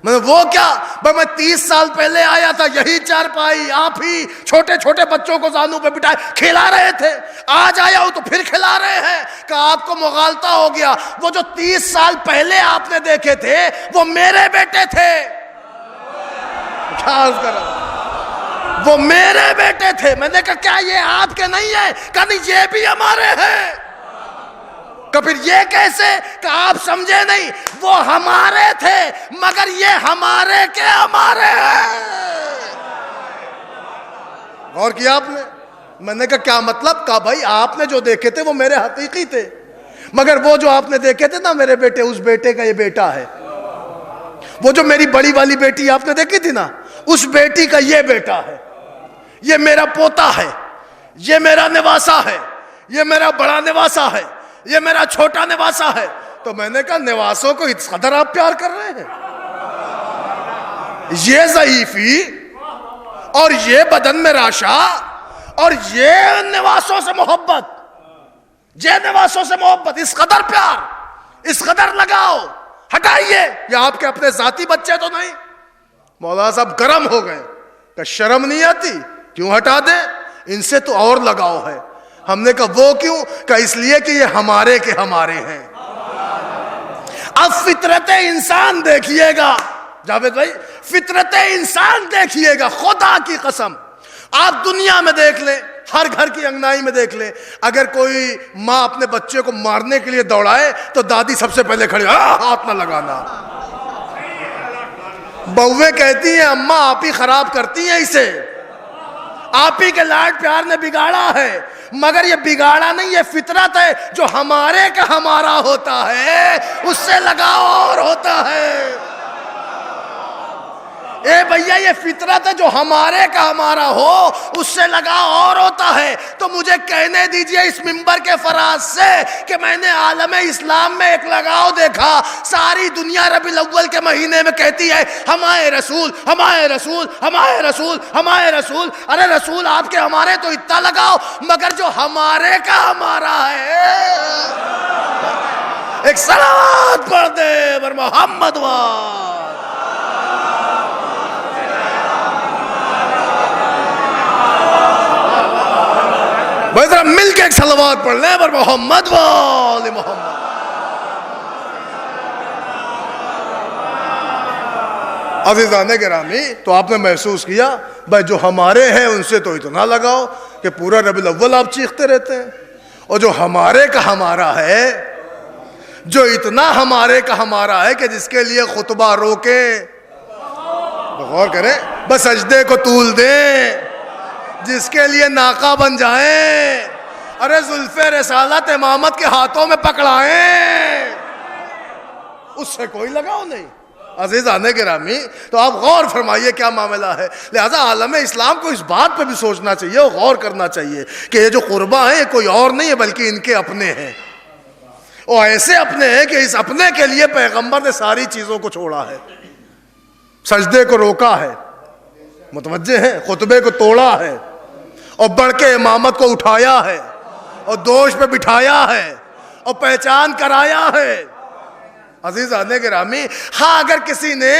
میں وہ کیا بھائی، میں 30 سال پہلے آیا تھا، یہی چارپائی آپ ہی چھوٹے چھوٹے بچوں کو زانو پہ بٹھائے کھلا رہے تھے، آج آیا ہوں تو پھر کھلا رہے ہیں۔ کہ آپ کو مغالطہ ہو گیا، وہ جو 30 سال پہلے آپ نے دیکھے تھے وہ میرے بیٹے تھے۔ کیا عرض کر رہا ہوں، وہ میرے بیٹے تھے۔ میں نے کہا کیا یہ آپ کے نہیں ہیں؟ کہا نہیں یہ بھی ہمارے ہیں۔ کہ پھر یہ کیسے؟ کہ آپ سمجھے نہیں، وہ ہمارے تھے مگر یہ ہمارے کے ہمارے ہیں۔ غور کیا آپ نے؟ میں نے کہا کیا مطلب؟ کہا بھائی آپ نے جو دیکھے تھے وہ میرے حقیقی تھے، مگر وہ جو آپ نے دیکھے تھے نا میرے بیٹے، اس بیٹے کا یہ بیٹا ہے۔ وہ جو میری بڑی والی بیٹی آپ نے دیکھی تھی نا، اس بیٹی کا یہ بیٹا ہے، یہ میرا پوتا ہے، یہ میرا نواسا ہے، یہ میرا بڑا نواسا ہے، یہ میرا چھوٹا نواسا ہے۔ تو میں نے کہا نواسوں کو اس قدر آپ پیار کر رہے ہیں؟ یہ ضعیفی اور یہ بدن میں راشا اور یہ نواسوں سے محبت، یہ نواسوں سے محبت، اس قدر پیار، اس قدر لگاؤ، ہٹائیے۔ یہ آپ کے اپنے ذاتی بچے تو نہیں؟ مولانا صاحب گرم ہو گئے کہ شرم نہیں آتی؟ کیوں ہٹا دے؟ ان سے تو اور لگاؤ ہے۔ ہم نے کہا وہ کیوں؟ کہ اس لیے کہ یہ ہمارے کے ہمارے ہیں۔ اب فطرت انسان دیکھیے گا جاوید بھائی، فطرت انسان دیکھیے گا، خدا کی قسم آپ دنیا میں دیکھ لیں، ہر گھر کی انگنائی میں دیکھ لیں، اگر کوئی ماں اپنے بچے کو مارنے کے لیے دوڑائے تو دادی سب سے پہلے کھڑی، ہاتھ نہ لگانا۔ بہویں کہتی ہیں اماں آپ ہی خراب کرتی ہیں اسے، آپ ہی کے لاڈ پیار نے بگاڑا ہے، مگر یہ بگاڑا نہیں، یہ فطرت ہے جو ہمارے کا ہمارا ہوتا ہے، اس سے لگاؤ اور ہوتا ہے۔ اے بھیا یہ فطرت ہے جو ہمارے کا ہمارا ہو، اس سے لگاؤ اور ہوتا ہے۔ تو مجھے کہنے دیجئے اس منبر کے فراز سے کہ میں نے عالم اسلام میں ایک لگاؤ دیکھا، ساری دنیا ربیع الاول کے مہینے میں کہتی ہے ہمارے رسول، ہمارے رسول، ہمارے رسول، ہمارے رسول۔ ارے رسول آپ کے ہمارے تو اتنا لگاؤ، مگر جو ہمارے کا ہمارا ہے، ایک صلوات پڑھ دے بر محمد وال۔ بھائی ذرا مل کے ایک صلوات پڑھ لیں بر محمد وال محمد۔ عزیزان گرامی، تو آپ نے محسوس کیا بھائی جو ہمارے ہیں ان سے تو اتنا لگاؤ کہ پورا ربیع الاول آپ چیختے رہتے ہیں، اور جو ہمارے کا ہمارا ہے، جو اتنا ہمارے کا ہمارا ہے کہ جس کے لیے خطبہ روکیں، غور کریں، بس سجدے کو طول دیں، جس کے لیے ناقہ بن جائیں، ارے زلف رسالت امامت کے ہاتھوں میں پکڑائیں، اس سے کوئی لگاؤ نہیں۔ عزیزان گرامی، تو آپ غور فرمائیے کیا معاملہ ہے۔ لہذا عالم اسلام کو اس بات پہ بھی سوچنا چاہیے اور غور کرنا چاہیے کہ یہ جو قربہ ہیں یہ کوئی اور نہیں ہے بلکہ ان کے اپنے ہیں، اور ایسے اپنے ہیں کہ اس اپنے کے لیے پیغمبر نے ساری چیزوں کو چھوڑا ہے، سجدے کو روکا ہے، متوجہ ہیں، خطبے کو توڑا ہے، اور بڑھ کے امامت کو اٹھایا ہے، اور دوش پہ بٹھایا ہے، اور پہچان کرایا ہے۔ عزیزان گرامی، ہاں اگر کسی نے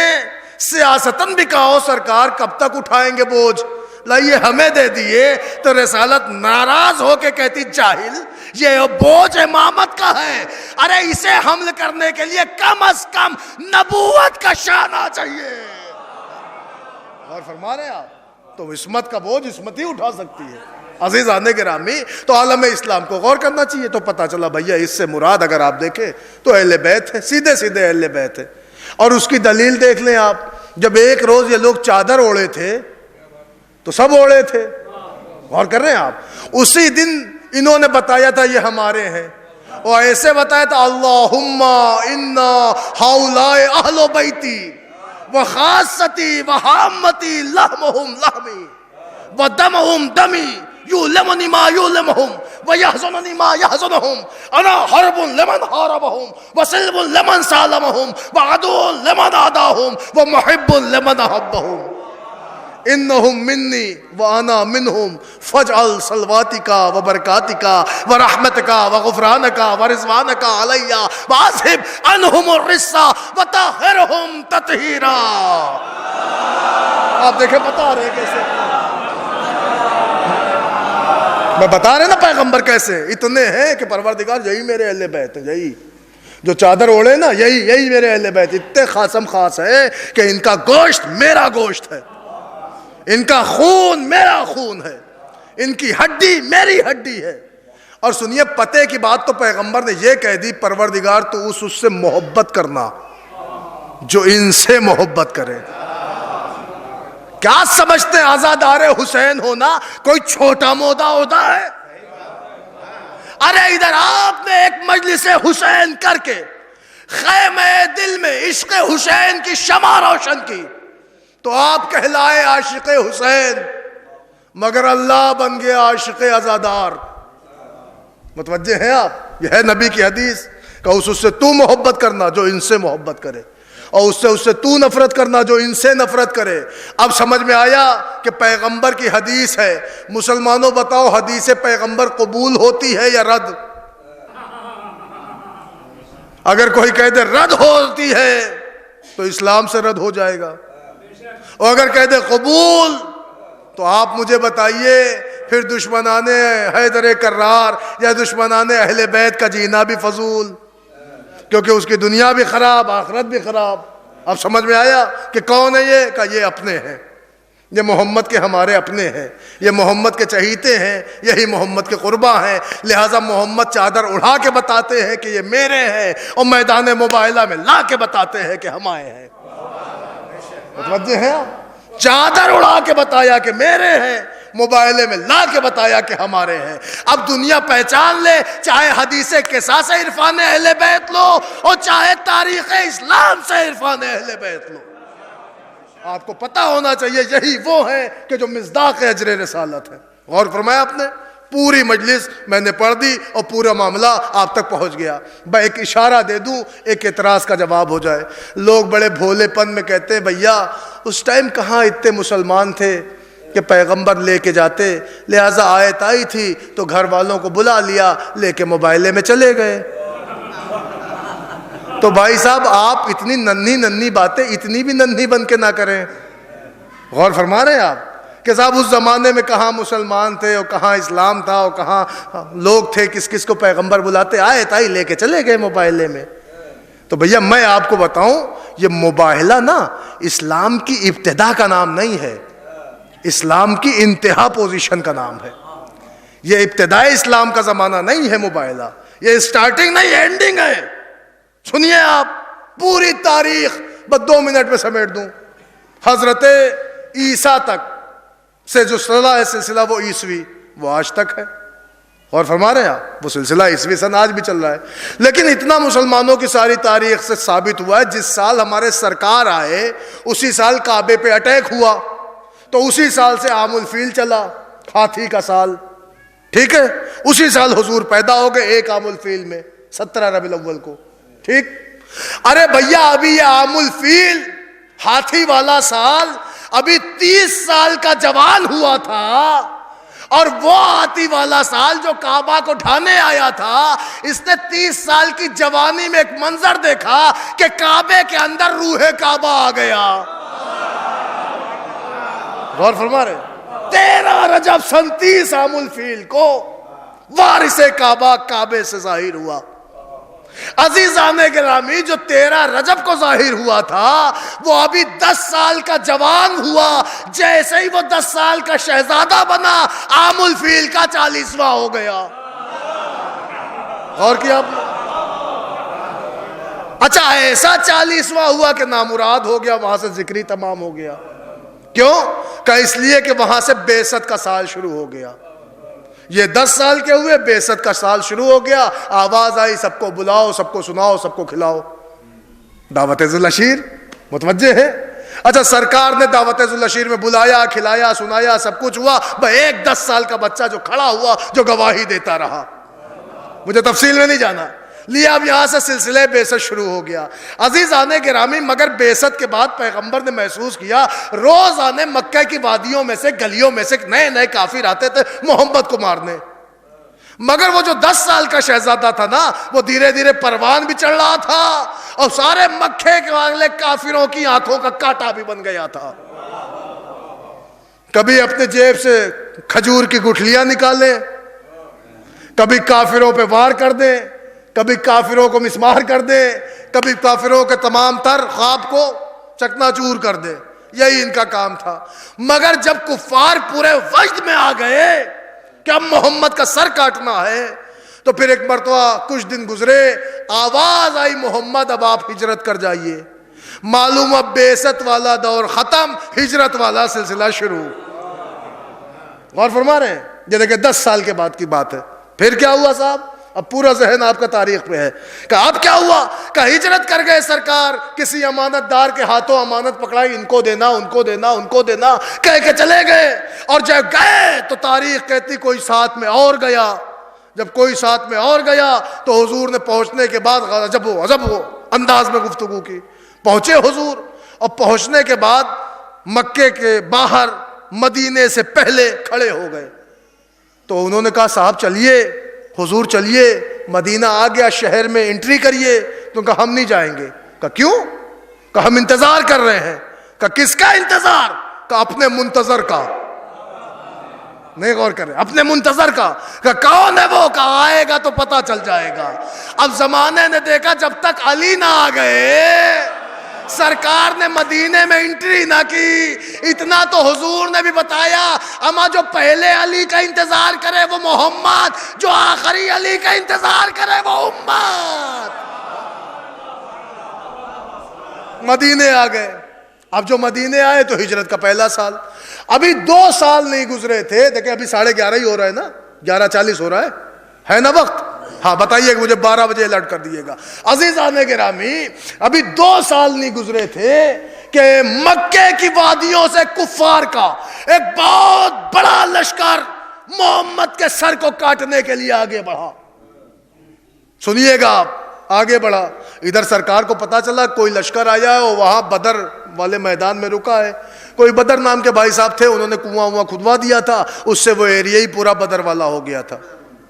سیاستاً بھی کہا ہو سرکار کب تک اٹھائیں گے بوجھ، لائیے ہمیں دے دیے، تو رسالت ناراض ہو کے کہتی جاہل یہ بوجھ امامت کا ہے، ارے اسے حمل کرنے کے لیے کم از کم نبوت کا شانہ چاہیے۔ اور فرما رہے ہیں آپ، تو عصمت کا بوجھ عصمت ہی اٹھا سکتی ہے۔ عزیزان گرامی، تو عالم اسلام کو غور کرنا چاہیے۔ تو پتہ چلا بھیا اس سے مراد اگر آپ دیکھیں تو اہل بیت ہے، سیدھے سیدھے اہل بیت ہے۔ اور اس کی دلیل دیکھ لیں آپ، جب ایک روز یہ لوگ چادر اوڑے تھے تو سب اوڑے تھے، غور کر رہے ہیں آپ، اسی دن انہوں نے بتایا تھا یہ ہمارے ہیں، اور ایسے بتایا تھا اللہم انا ہؤلاء اہل بیتی، وخاصتی وحامتی لحمہم لحمی ودمہم دمی یولمنی ما یولمہم ویحزننی ما یحزنہم انا حرب لمن حاربہم وسلب لمن سالمہم وعدو لمن عداہم ومحب لمن احبہم انہم منی وانا منہم فاجعل صلواتکا وبرکاتکا ورحمتکا وغفرانکا ورضوانکا علیہ واذہب عنہم الرجس وطہرہم تطہیرا. آپ دیکھیں بتا رہے کیسے، میں بتا رہے نا پیغمبر کیسے اتنے ہیں کہ پروردگار یہی میرے اہل بیت ہیں، یہی جو چادر اوڑے نا یہی میرے اہل بیت، اتنے خاصم خاص ہے کہ ان کا گوشت میرا گوشت ہے، ان کا خون میرا خون ہے، ان کی ہڈی میری ہڈی ہے. اور سنیے پتے کی بات تو پیغمبر نے یہ کہہ دی، پروردگار تو اس سے محبت کرنا جو ان سے محبت کرے. کیا سمجھتے ہیں عزادار حسین ہونا کوئی چھوٹا مودا عہدہ ہے؟ ارے ادھر آپ نے ایک مجلس حسین کر کے خیمہ دل میں عشق حسین کی شمع روشن کی تو آپ کہلائے عاشق حسین، مگر اللہ بن گیا عاشق عزادار. متوجہ ہیں آپ؟ یہ ہے نبی کی حدیث کہ اس سے تو محبت کرنا جو ان سے محبت کرے، اور اس سے تو نفرت کرنا جو ان سے نفرت کرے. اب سمجھ میں آیا کہ پیغمبر کی حدیث ہے. مسلمانوں بتاؤ حدیث پیغمبر قبول ہوتی ہے یا رد؟ اگر کوئی کہہ دے رد ہوتی ہے تو اسلام سے رد ہو جائے گا، اور اگر کہہ دے قبول تو آپ مجھے بتائیے پھر دشمنان حیدر کرار یا دشمنان اہل بیت کا جینا بھی فضول، کیونکہ اس کی دنیا بھی خراب آخرت بھی خراب. اب سمجھ میں آیا کہ کون ہے یہ؟ کہ یہ اپنے ہیں، یہ محمد کے ہمارے اپنے ہیں، یہ محمد کے چہیتے ہیں، یہی محمد کے قربا ہیں. لہٰذا محمد چادر اڑا کے بتاتے ہیں کہ یہ میرے ہیں، اور میدان مباہلہ میں لا کے بتاتے ہیں کہ ہمارے ہیں. متوجہ ہیں؟ چادر اڑا کے بتایا کہ میرے ہیں، مباہلے میں لا کے بتایا کہ ہمارے ہیں. اب دنیا پہچان لے، چاہے حدیث قصاص سے عرفان اہل بیت لو اور چاہے تاریخ اسلام سے عرفان اہل بیت لو. آپ کو پتا ہونا چاہیے یہی وہ ہیں کہ جو مصداق اجر رسالت ہے. غور فرمایا آپ نے؟ پوری مجلس میں نے پڑھ دی اور پورا معاملہ آپ تک پہنچ گیا. میں ایک اشارہ دے دوں، ایک اعتراض کا جواب ہو جائے. لوگ بڑے بھولے پن میں کہتے ہیں بھیا اس ٹائم کہاں اتنے مسلمان تھے کہ پیغمبر لے کے جاتے، لہٰذا آیت آئی تھی تو گھر والوں کو بلا لیا، لے کے موبائلے میں چلے گئے. تو بھائی صاحب آپ اتنی ننھی باتیں اتنی بھی ننھی بن کے نہ کریں. غور فرما رہے ہیں آپ کہ صاحب اس زمانے میں کہاں مسلمان تھے اور کہاں اسلام تھا اور کہاں لوگ تھے، کس کو پیغمبر بلاتے، آیت آئی لے کے چلے گئے موبائلے میں. تو بھیا میں آپ کو بتاؤں یہ مباہلہ نا اسلام کی ابتدا کا نام نہیں ہے، اسلام کی انتہا پوزیشن کا نام ہے. یہ ابتدائی اسلام کا زمانہ نہیں ہے مباہلہ، یہ اسٹارٹنگ نہیں اینڈنگ ہے. سنیے آپ پوری تاریخ بس 2 منٹ میں سمیٹ دوں. حضرت عیسیٰ تک سے جو سلسلہ وہ عیسوی وہ آج تک ہے. اور فرما رہے ہیں آپ وہ سلسلہ عیسوی سن آج بھی چل رہا ہے. لیکن اتنا مسلمانوں کی ساری تاریخ سے ثابت ہوا ہے جس سال ہمارے سرکار آئے اسی سال کعبے پہ اٹیک ہوا، تو اسی سال سے عام الفیل چلا، ہاتھی کا سال. ٹھیک ہے، اسی سال حضور پیدا ہو گئے 1 عام الفیل میں 17 ربیع الاول کو. ٹھیک. ارے بھیا ابھی یہ عام الفیل ہاتھی والا سال ابھی 30 سال کا جوان ہوا تھا، اور وہ ہاتھی والا سال جو کعبہ کو ڈھانے آیا تھا اس نے 30 سال کی جوانی میں ایک منظر دیکھا کہ کعبے کے اندر روح کعبہ آ گیا. غور فرما رہے 13 رجب سن 30 عام الفیل کو وارث کعبہ کعبے سے ظاہر ہوا. عزیزان گرامی جو 13 رجب کو ظاہر ہوا تھا وہ ابھی 10 سال کا جوان ہوا، جیسے ہی وہ 10 سال کا شہزادہ بنا عام الفیل کا 40واں ہو گیا. اور کیا آپ نے؟ اچھا ایسا 40واں ہوا کہ نامراد ہو گیا، وہاں سے ذکری تمام ہو گیا. کیوں؟ کہ اس لیے کہ وہاں سے بعثت کا سال شروع ہو گیا. یہ 10 سال کے ہوئے، بعثت کا سال شروع ہو گیا. آواز آئی سب کو بلاؤ، سب کو سناؤ، سب کو کھلاؤ، دعوت ذی العشیر. متوجہ ہے؟ اچھا سرکار نے دعوت ذوالعشیر میں بلایا، کھلایا، سنایا، سب کچھ ہوا، ایک 10 سال کا بچہ جو کھڑا ہوا جو گواہی دیتا رہا. مجھے تفصیل میں نہیں جانا. لیا اب یہاں سے سلسلہ بعثت شروع ہو گیا. عزیزان گرامی، مگر بعثت کے بعد پیغمبر نے محسوس کیا روز آنے مکہ کی وادیوں میں سے، گلیوں میں سے نئے نئے کافر آتے تھے محمد کو مارنے. مگر وہ جو 10 سال کا شہزادہ تھا نا، وہ دھیرے دھیرے پروان بھی چڑھ رہا تھا اور سارے مکے کے والے کافروں کی آنکھوں کا کانٹا بھی بن گیا تھا. کبھی اپنے جیب سے کھجور کی گٹھلیاں نکالیں، کبھی کافروں پہ وار کر دیں، کبھی کافروں کو مسمار کر دیں، کبھی کافروں کے تمام تر خواب کو چکنا چور کر دیں. یہی ان کا کام تھا. مگر جب کفار پورے وجد میں آ گئے کہ اب محمد کا سر کاٹنا ہے، تو پھر ایک مرتبہ کچھ دن گزرے، آواز آئی محمد اب آپ ہجرت کر جائیے. معلوم اب بعثت والا دور ختم، ہجرت والا سلسلہ شروع. غور فرما رہے ہیں؟ یہ دیکھیں 10 سال کے بعد کی بات ہے. پھر کیا ہوا صاحب؟ اب پورا ذہن آپ کا تاریخ پہ ہے کہ اب کیا ہوا. کہ ہجرت کر گئے سرکار، کسی امانت دار کے ہاتھوں امانت پکڑائی، ان کو دینا، ان کو دینا، ان کو دینا، کہہ کے چلے گئے. اور جب گئے تو تاریخ کہتی کوئی ساتھ میں اور گیا. جب کوئی ساتھ میں اور گیا تو حضور نے پہنچنے کے بعد عجب و انداز میں گفتگو کی. پہنچے حضور، اور پہنچنے کے بعد مکے کے باہر مدینے سے پہلے کھڑے ہو گئے. تو انہوں نے کہا صاحب چلیے، حضور چلیے، مدینہ آ گیا، شہر میں انٹری کریے. تو کہا ہم نہیں جائیں گے. کہا کیوں؟ کہا ہم انتظار کر رہے ہیں. کہا کس کا انتظار؟ کہا اپنے منتظر کا. نہیں غور کریں، اپنے منتظر کا. کہا کون ہے وہ؟ کہا آئے گا تو پتہ چل جائے گا. اب زمانے نے دیکھا جب تک علی نہ آ گئے، سرکار نے مدینے میں انٹری نہ کی. اتنا تو حضور نے بھی بتایا، اما جو پہلے علی کا انتظار کرے وہ محمد، جو آخری علی کا انتظار کرے وہ امت. مدینے آ گئے. اب جو مدینے آئے تو ہجرت کا پہلا سال. ابھی 2 سال نہیں گزرے تھے. دیکھیں ابھی 11:30 ہی ہو رہا ہے نا، 11:40 ہو رہا ہے نا وقت. ہاں بتائیے کہ مجھے 12 بجے الرٹ کر دیے گا. عزیزان گرامی، ابھی 2 سال نہیں گزرے تھے کہ مکے کی وادیوں سے کفار کا ایک بہت بڑا لشکر محمد کے سر کو کاٹنے کے لیے آگے بڑھا. سنیے گا آپ، آگے بڑھا. ادھر سرکار کو پتا چلا کوئی لشکر آیا ہے اور وہاں بدر والے میدان میں رکا ہے. کوئی بدر نام کے بھائی صاحب تھے، انہوں نے کنواں کھدوا دیا تھا، اس سے وہ ایریا ہی پورا بدر والا ہو گیا تھا.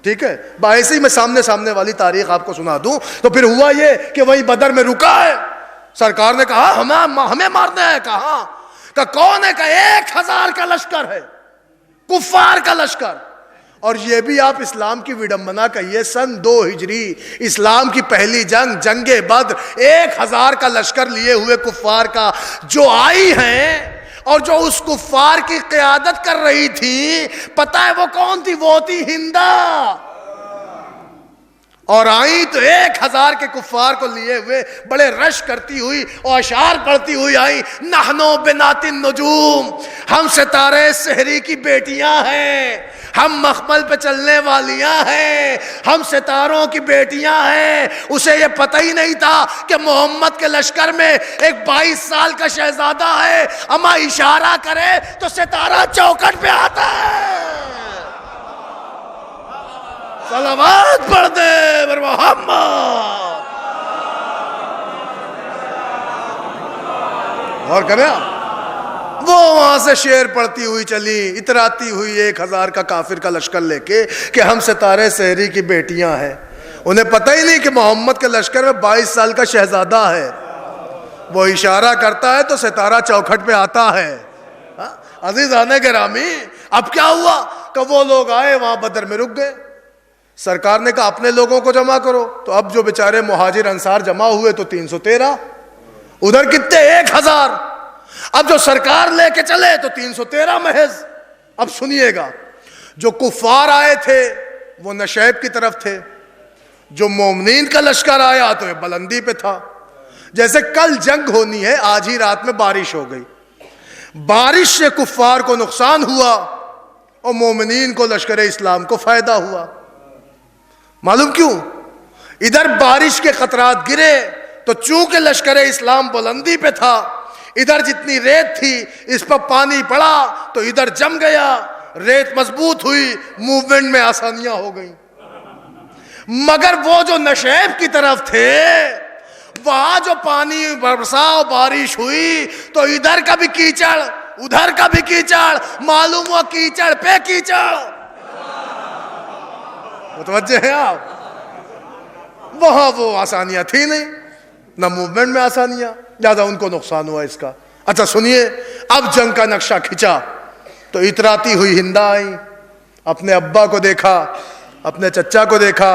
ٹھیک ہے، ایسے ہی میں سامنے والی تاریخ آپ کو سنا دوں. تو پھر ہوا یہ کہ وہی بدر میں رکا ہے. سرکار نے کہا ہمیں مارنا ہے. کہا کہ کون ہے؟ کہ 1000 کا لشکر ہے، کفار کا لشکر. اور یہ بھی آپ اسلام کی وڈمبنا کہیے، سن 2 ہجری اسلام کی پہلی جنگ بدر، 1000 کا لشکر لیے ہوئے کفار کا جو آئی ہیں، اور جو اس کفار کی قیادت کر رہی تھی، پتہ ہے وہ کون تھی؟ وہ تھی ہندا. اور آئی تو 1000 کے کفار کو لیے ہوئے بڑے رش کرتی ہوئی اور اشعار پڑھتی ہوئی آئی. نحنو بنات النجوم، ہم ستارے سحری کی بیٹیاں ہیں، ہم مخمل پہ چلنے والیاں ہیں، ہم ستاروں کی بیٹیاں ہیں. اسے یہ پتہ ہی نہیں تھا کہ محمد کے لشکر میں ایک 22 سال کا شہزادہ ہے. اما اشارہ کرے تو ستارہ چوکٹ پہ آتا ہے. صلوات پڑھ دے بر محمد. اور کریں وہ وہاں سے شعر پڑھتی ہوئی چلی، اتراتی ہوئی 1000 کا کافر کا لشکر لے کے کہ ہم ستارے سحری کی بیٹیاں ہیں. انہیں پتہ ہی نہیں کہ محمد کے لشکر میں 22 سال کا شہزادہ ہے. وہ اشارہ کرتا ہے تو ستارہ چوکھٹ پہ آتا ہے. عزیزان گرامی، اب کیا ہوا کہ وہ لوگ آئے وہاں بدر میں رک گئے. سرکار نے کہا اپنے لوگوں کو جمع کرو. تو اب جو بیچارے مہاجر انصار جمع ہوئے تو 313. ادھر کتنے؟ 1000. اب جو سرکار لے کے چلے تو 313 محض. اب سنیے گا، جو کفار آئے تھے وہ نشیب کی طرف تھے، جو مومنین کا لشکر آیا تو یہ بلندی پہ تھا. جیسے کل جنگ ہونی ہے، آج ہی رات میں بارش ہو گئی. بارش سے کفار کو نقصان ہوا اور مومنین کو لشکر اسلام کو فائدہ ہوا. معلوم کیوں؟ ادھر بارش کے خطرات گرے تو چونکہ لشکر اسلام بلندی پہ تھا، ادھر جتنی ریت تھی اس پر پانی پڑا تو ادھر جم گیا، ریت مضبوط ہوئی، موومنٹ میں آسانیاں ہو گئیں۔ مگر وہ جو نشیب کی طرف تھے وہاں جو پانی برسا بارش ہوئی تو ادھر کا بھی کیچڑ ادھر کا بھی کیچڑ، معلوم ہوا کیچڑ پہ کیچڑ۔ متوجہ ہیں آپ؟ وہاں وہ آسانیاں تھی نہیں، نہ موومنٹ میں آسانیاں، لہذا ان کو نقصان ہوا اس کا۔ اچھا سنیے، اب جنگ کا نقشہ کھینچا تو اتراتی ہوئی ہندا آئی، اپنے ابا کو دیکھا، اپنے چچا کو دیکھا۔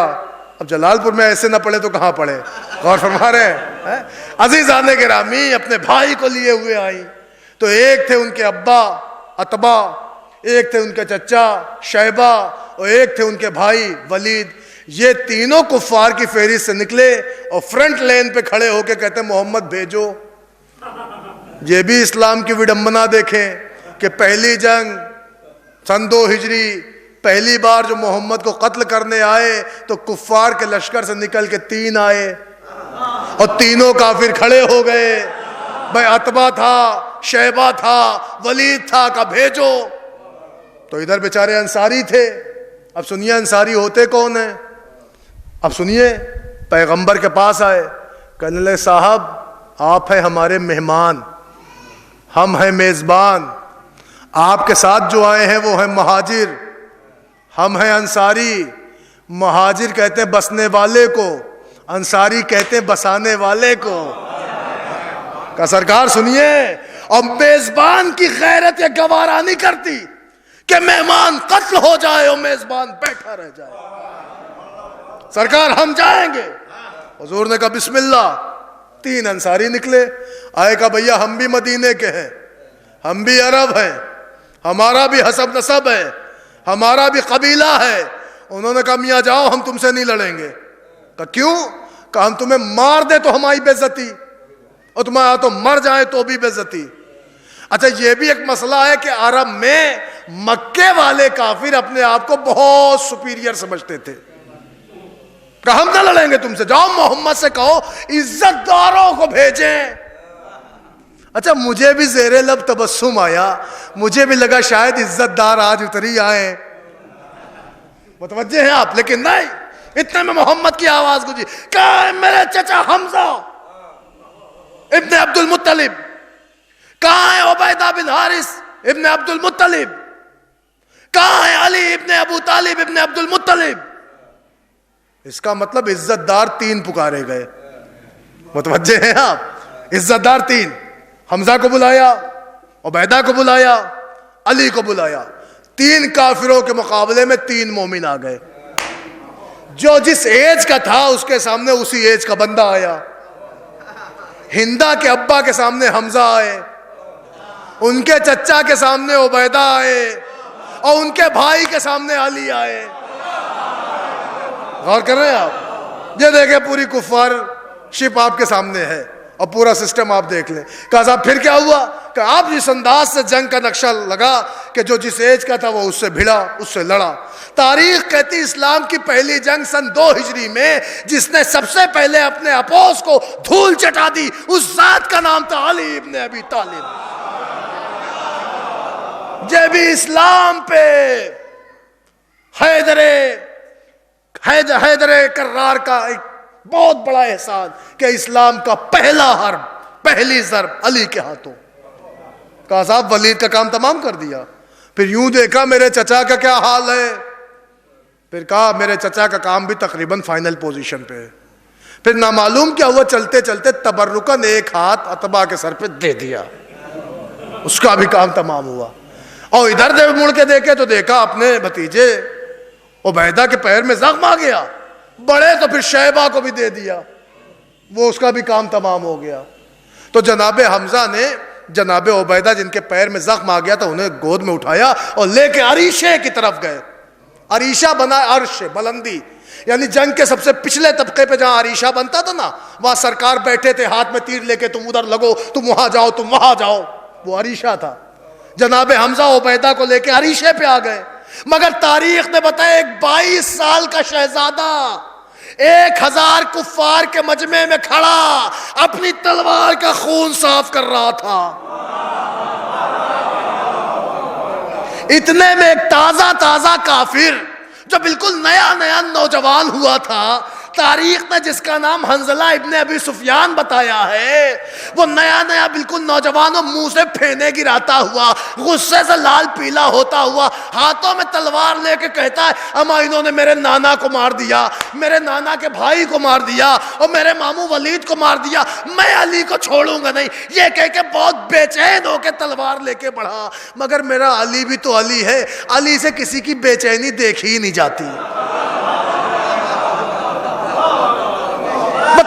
اب جلال پور میں ایسے نہ پڑے تو کہاں پڑے؟ غور فرما رہے ہیں؟ عزیزان گرامی اپنے بھائی کو لیے ہوئے آئی تو ایک تھے ان کے ابا عتبہ، ایک تھے ان کے چچا شیبہ، اور ایک تھے ان کے بھائی ولید۔ یہ تینوں کفار کی فہرست سے نکلے اور فرنٹ لین پہ کھڑے ہو کے کہتے ہیں محمد بھیجو۔ یہ بھی اسلام کی وڈمبنا دیکھیں کہ پہلی جنگ سن 2 ہجری پہلی بار جو محمد کو قتل کرنے آئے تو کفار کے لشکر سے نکل کے 3 آئے اور تینوں کافر کھڑے ہو گئے۔ بھائی عتبہ تھا، شیبہ تھا، ولید تھا، کہا بھیجو۔ تو ادھر بیچارے انصاری تھے۔ اب سنیے انصاری ہوتے کون ہیں؟ اب سنیے، پیغمبر کے پاس آئے، کہنے لگے صاحب آپ ہیں ہمارے مہمان، ہم ہیں میزبان، آپ کے ساتھ جو آئے ہیں وہ ہیں مہاجر، ہم ہیں انصاری۔ مہاجر کہتے ہیں بسنے والے کو، انصاری کہتے ہیں بسانے والے کو۔ کہ سرکار سنیے، اور میزبان کی غیرت یہ گوارا نہیں کرتی کہ مہمان قتل ہو جائے اور میزبان بیٹھا رہ جائے۔ سرکار ہم جائیں گے۔ حضور نے کہا بسم اللہ۔ 3 انصاری نکلے، آئے کہا بھیا ہم بھی مدینے کے ہیں، ہم بھی عرب ہیں، ہمارا بھی حسب نسب ہے، ہمارا بھی قبیلہ ہے۔ انہوں نے کہا میاں جاؤ ہم تم سے نہیں لڑیں گے۔ کہا کیوں؟ کہا ہم تمہیں مار دے تو ہماری بے عزتی، اور تمہارا تو مر جائے تو بھی بے عزتی۔ اچھا یہ بھی ایک مسئلہ ہے کہ عرب میں مکے والے کافر اپنے آپ کو بہت سپیریئر سمجھتے تھے۔ کہا ہم نہ لڑیں گے تم سے، جاؤ محمد سے کہو عزت داروں کو بھیجیں۔ اچھا مجھے بھی زیر لب تبسم آیا، مجھے بھی لگا شاید عزت دار آج اتری آئے۔ متوجہ ہیں آپ؟ لیکن نہیں، اتنے میں محمد کی آواز گونجی، کہاں ہے میرے چچا حمزہ ابن عبد المطلب؟ کہاں ہے عبیدہ بن حارث ابن عبد المطلب؟ کہاں ہے علی ابن ابو طالب ابن عبد المطلب؟ اس کا مطلب عزت دار 3 پکارے گئے۔ متوجہ ہیں آپ؟ عزت دار 3، حمزہ کو بلایا، عبیدہ کو بلایا، علی کو بلایا۔ 3 کافروں کے مقابلے میں 3 مومن آ گئے۔ جو جس ایج کا تھا اس کے سامنے اسی ایج کا بندہ آیا۔ ہندا کے ابا کے سامنے حمزہ آئے، ان کے چچا کے سامنے عبیدہ آئے، اور ان کے بھائی کے سامنے علی آئے۔ غور کر رہے ہیں آپ؟ یہ دیکھیں پوری کفار شپ آپ کے سامنے ہے اور پورا سسٹم آپ دیکھ لیں۔ کہا صاحب پھر کیا ہوا؟ کہ آپ جس انداز سے جنگ کا نقشہ لگا کہ جو جس ایج کا تھا وہ اس سے بھیڑا، اس سے لڑا۔ تاریخ کہتی اسلام کی پہلی جنگ سن 2 ہجری میں جس نے سب سے پہلے اپنے اپوس کو دھول چٹا دی اس ذات کا نام تھا علی ابن ابی طالب۔ یہ بھی اسلام پہ حیدر کرار کا ایک بہت بڑا احسان کہ اسلام کا پہلا حرب، پہلی ضرب علی کے ہاتھوں۔ کہا صاحب ولید کا کام تمام کر دیا۔ پھر یوں دیکھا میرے چچا کا کیا حال ہے؟ پھر کہا میرے چچا کا کام بھی تقریباً فائنل پوزیشن پہ ہے۔ پھر نامعلوم کیا ہوا، چلتے چلتے تبرکاً ایک ہاتھ عتبہ کے سر پہ دے دیا، اس کا بھی کام تمام ہوا۔ اور ادھر دے مڑ کے دیکھے تو دیکھا اپنے بھتیجے عبیدہ کے پیر میں زخم آ گیا، بڑے تو پھر شیبہ کو بھی دے دیا، وہ اس کا بھی کام تمام ہو گیا۔ تو جناب حمزہ نے جناب عبیدہ جن کے پیر میں زخم آ گیا تھا انہیں گود میں اٹھایا اور لے کے عریشے کی طرف گئے۔ عریشہ بنا عرش بلندی، یعنی جنگ کے سب سے پچھلے طبقے پہ جہاں عریشہ بنتا تھا نا، وہاں سرکار بیٹھے تھے ہاتھ میں تیر لے کے، تم ادھر لگو، تم وہاں جاؤ، تم وہاں جاؤ، وہ عریشہ تھا۔ جناب حمزہ عبیدہ کو لے کے عریشے پہ آ گئے، مگر تاریخ نے بتایا ایک 22 سال کا شہزادہ 1000 کفار کے مجمع میں کھڑا اپنی تلوار کا خون صاف کر رہا تھا. اتنے میں ایک تازہ کافر جو بالکل نیا نوجوان ہوا تھا، تاریخ نے جس کا نام حنظلہ ابن ابی سفیان بتایا ہے، وہ نیا بالکل نوجوان و منہ سے پھینے گراتا ہوا، غصے سے لال پیلا ہوتا ہوا، ہاتھوں میں تلوار لے کے کہتا ہے اما انہوں نے میرے نانا کو مار دیا، میرے نانا کے بھائی کو مار دیا اور میرے ماموں ولید کو مار دیا، میں علی کو چھوڑوں گا نہیں. یہ کہہ کے بہت بے چین ہو کے تلوار لے کے بڑھا. مگر میرا علی بھی تو علی ہے، علی سے کسی کی بے چینی دیکھی ہی نہیں جاتی.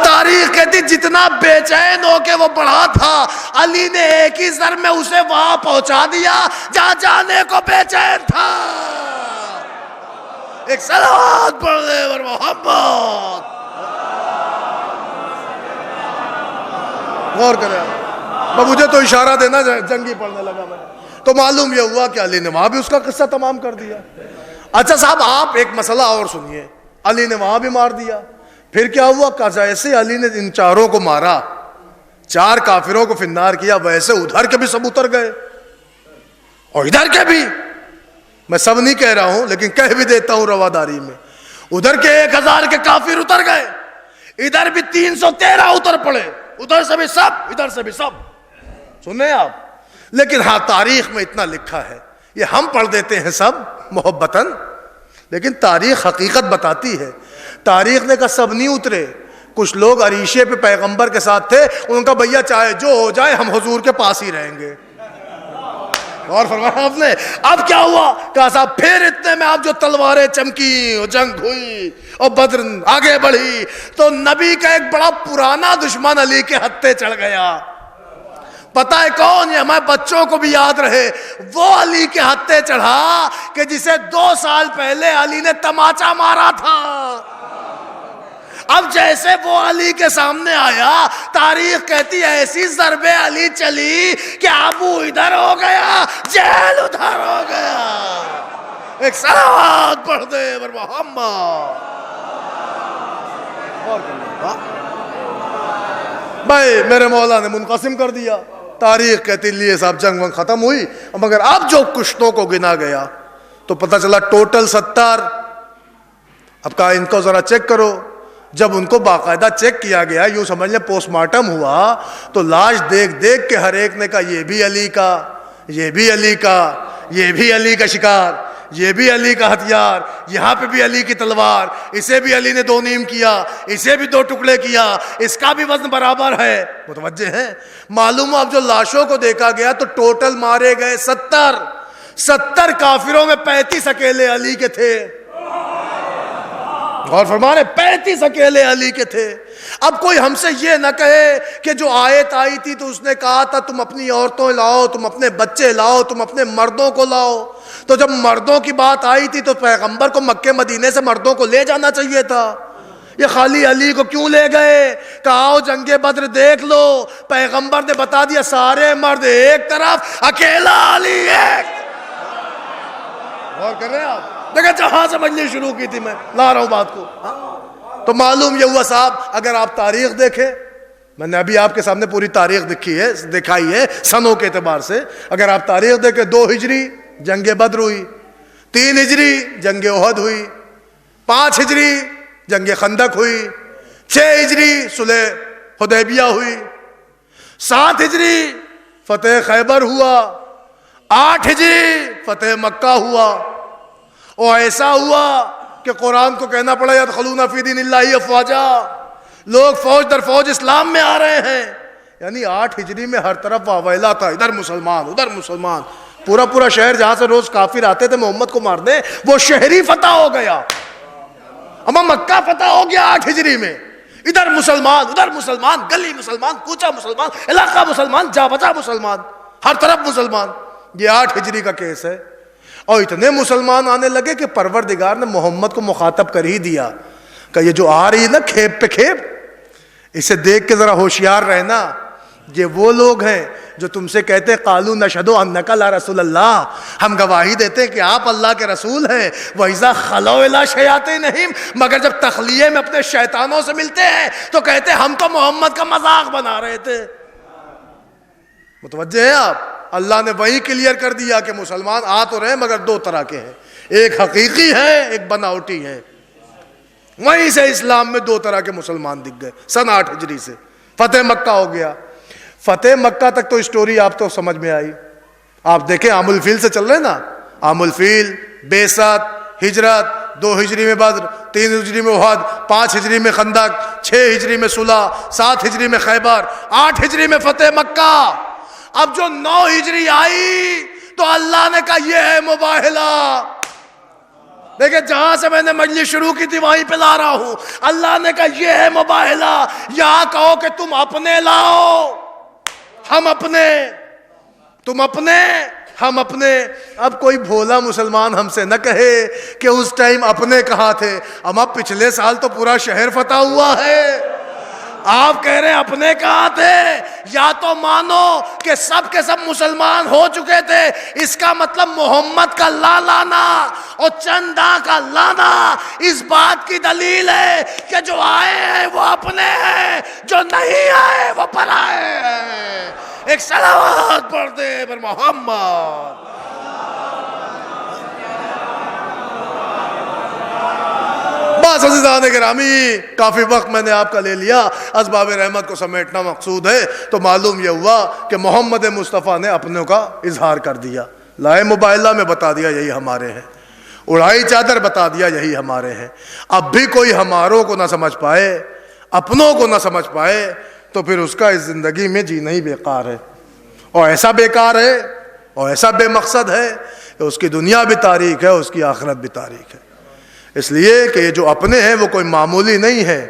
تاریخ کہتی جتنا بے چین ہو کے وہ بڑھا تھا، علی نے ایک ہی ضرب میں اسے وہاں پہنچا دیا جہاں جانے کو بے چین تھا. ایک صلوات پڑھ دے اور محمد. غور کریں، مجھے تو اشارہ دینا جنگی پڑھنے لگا میں، تو معلوم یہ ہوا کہ علی نے وہاں بھی اس کا قصہ تمام کر دیا. اچھا صاحب آپ ایک مسئلہ اور سنیے، علی نے وہاں بھی مار دیا، پھر کیا ہوا کہ جیسے علی نے ان چاروں کو مارا، 4 کافروں کو فنار کیا، ویسے ادھر کے بھی سب اتر گئے اور ادھر کے بھی. میں سب نہیں کہہ رہا ہوں لیکن کہہ بھی دیتا ہوں رواداری میں. ادھر کے 1000 کے کافر اتر گئے، ادھر بھی 313 اتر پڑے، ادھر سے بھی سب ادھر سے بھی سب. سنیں آپ، لیکن ہاں تاریخ میں اتنا لکھا ہے، یہ ہم پڑھ دیتے ہیں سب محبتاً، لیکن تاریخ حقیقت بتاتی ہے. تاریخ نے کہا سب نہیں اترے، کچھ لوگ عریشے پہ پیغمبر کے ساتھ تھے، ان کا بھیا چاہے جو ہو جائے ہم حضور کے پاس ہی رہیں گے. اور فرمایا آپ نے. اب کیا ہوا؟ کہا صاحب پھر اتنے میں آپ جو تلواریں چمکی اور جنگ ہوئی اور بدر آگے بڑھی تو نبی کا ایک بڑا پرانا دشمن علی کے ہتھے چڑھ گیا. پتہ ہے کون؟ یہ ہمارے بچوں کو بھی یاد رہے، وہ علی کے ہتھے چڑھا کہ جسے 2 سال پہلے علی نے تماچا مارا تھا. اب جیسے وہ علی کے سامنے آیا، تاریخ کہتی ہے ایسی ضرب علی چلی کہ ابو ادھر ہو گیا، جہل ادھر ہو گیا. ایک صلوات پڑھ دے بر محمد. بھائی میرے مولا نے منقسم کر دیا. تاریخ کہتی لیے صاحب جنگ ونگ ختم ہوئی، مگر اب جو کشتوں کو گنا گیا تو پتہ چلا ٹوٹل 70. اب کہا ان کو ذرا چیک کرو. جب ان کو باقاعدہ چیک کیا گیا، یوں سمجھ لیں پوسٹ مارٹم ہوا، تو لاش دیکھ کے ہر ایک نے کہا یہ بھی علی کا، یہ بھی علی کا، یہ بھی علی کا شکار، یہ بھی علی کا ہتھیار، یہاں پہ بھی علی کی تلوار، اسے بھی علی نے 2 نیم کیا، اسے بھی 2 ٹکڑے کیا، اس کا بھی وزن برابر ہے. متوجہ ہیں؟ معلوم اب جو لاشوں کو دیکھا گیا تو ٹوٹل مارے گئے 70 کافروں میں 35 اکیلے علی کے تھے. اور فرمانے 35 اکیلے علی کے تھے. اب کوئی ہم سے یہ نہ کہے کہ جو آیت آئی تھی تو اس نے کہا تھا تم اپنی عورتوں لاؤ، تم اپنے بچے لاؤ، تم اپنے مردوں کو لاؤ. تو جب مردوں کی بات آئی تھی تو پیغمبر کو مکے مدینے سے مردوں کو لے جانا چاہیے تھا. یہ خالی علی کو کیوں لے گئے؟ کہا آؤ جنگ بدر دیکھ لو. پیغمبر نے بتا دیا سارے مرد ایک طرف، اکیلا علی ایک. غور کر رہے ہیں آپ؟ دیکھیں جہاں سے مجلس شروع کی تھی میں لا رہا ہوں بات کو. تو معلوم یہ ہوا صاحب، اگر آپ تاریخ دیکھیں، میں نے ابھی آپ کے سامنے پوری تاریخ دکھائی ہے سنوں کے اعتبار سے. اگر آپ تاریخ دیکھیں 2 ہجری جنگ بدر ہوئی، 3 ہجری جنگ احد ہوئی، 5 ہجری جنگ خندق ہوئی، 6 ہجری صلح حدیبیہ ہوئی، 7 ہجری فتح خیبر ہوا، 8 ہجری فتح مکہ ہوا. اور ایسا ہوا کہ قرآن کو کہنا پڑا یدخلون فی دین اللہ افواجا، لوگ فوج در فوج اسلام میں آ رہے ہیں. یعنی 8 ہجری میں ہر طرف واویلا تھا، ادھر مسلمان ادھر مسلمان. پورا شہر جہاں سے روز کافر آتے تھے محمد کو مارنے، وہ شہری فتح ہو گیا. اما مکہ فتح ہو گیا 8 ہجری میں. ادھر مسلمان، گلی مسلمان، کوچہ مسلمان، علاقہ مسلمان، جا بجا مسلمان، ہر طرف مسلمان. یہ 8 ہجری کا کیس ہے. اور اتنے مسلمان آنے لگے کہ پروردگار نے محمد کو مخاطب کر ہی دیا کہ یہ جو آ رہی ہے نا کھیپ پہ کھیپ، اسے دیکھ کے ذرا ہوشیار رہنا. یہ وہ لوگ ہیں جو تم سے کہتے قالوا نشہد انک لرسول اللہ، ہم گواہی دیتے کہ آپ اللہ کے رسول ہیں، وَإِذَا خَلَوْا إِلَىٰ شَيَاطِینِہِم، مگر جب تخلیے میں اپنے شیطانوں سے ملتے ہیں تو کہتے ہم تو محمد کا مذاق بنا رہے تھے۔ متوجہ ہیں آپ؟ اللہ نے وہی کلیئر کر دیا کہ مسلمان آ تو رہے مگر دو طرح کے ہیں، ایک حقیقی ہے، ایک بناوٹی ہے۔ وہیں سے اسلام میں دو طرح کے مسلمان دکھ گئے۔ سن 8 ہجری سے فتح مکہ ہو گیا۔ فتح مکہ تک تو اسٹوری آپ تو سمجھ میں آئی۔ آپ دیکھیں عام الفیل سے چل رہے ہیں نا، عام الفیل، بعثت، ہجرت، 2 ہجری میں بدر، 3 ہجری میں احد، 5 ہجری میں خندق، 6 ہجری میں صلح، 7 ہجری میں خیبر، 8 ہجری میں فتح مکہ۔ اب جو 9 ہجری آئی تو اللہ نے کہا یہ ہے مباہلہ۔ دیکھیں جہاں سے میں نے مجلس شروع کی تھی وہیں پہ لا رہا ہوں۔ اللہ نے کہا یہ ہے مباہلہ، یہاں کہو کہ تم اپنے لاؤ، ہم اپنے، تم اپنے، ہم اپنے۔ اب کوئی بھولا مسلمان ہم سے نہ کہے کہ اس ٹائم اپنے کہاں تھے، اما پچھلے سال تو پورا شہر فتح ہوا ہے۔ آپ کہہ رہے ہیں اپنے کہاں تھے؟ یا تو مانو کہ سب کے سب مسلمان ہو چکے تھے، اس کا مطلب محمد کا لا لانا اور چندہ کا لانا اس بات کی دلیل ہے کہ جو آئے ہیں وہ اپنے ہیں، جو نہیں آئے وہ پرائے ہیں۔ ایک صلوات پڑھ دے پر محمد۔ بس عزیزان گرامی، کافی وقت میں نے آپ کا لے لیا، اسباب رحمت کو سمیٹنا مقصود ہے۔ تو معلوم یہ ہوا کہ محمد مصطفیٰ نے اپنوں کا اظہار کر دیا، لائے مباہلہ میں بتا دیا یہی ہمارے ہیں، اڑائی چادر بتا دیا یہی ہمارے ہیں۔ اب بھی کوئی ہماروں کو نہ سمجھ پائے، اپنوں کو نہ سمجھ پائے، تو پھر اس کا اس زندگی میں جینا ہی بیکار ہے، اور ایسا بیکار ہے اور ایسا بے مقصد ہے کہ اس کی دنیا بھی تاریک ہے، اس کی آخرت بھی تاریک ہے۔ اس لیے کہ یہ جو اپنے ہیں وہ کوئی معمولی نہیں ہے،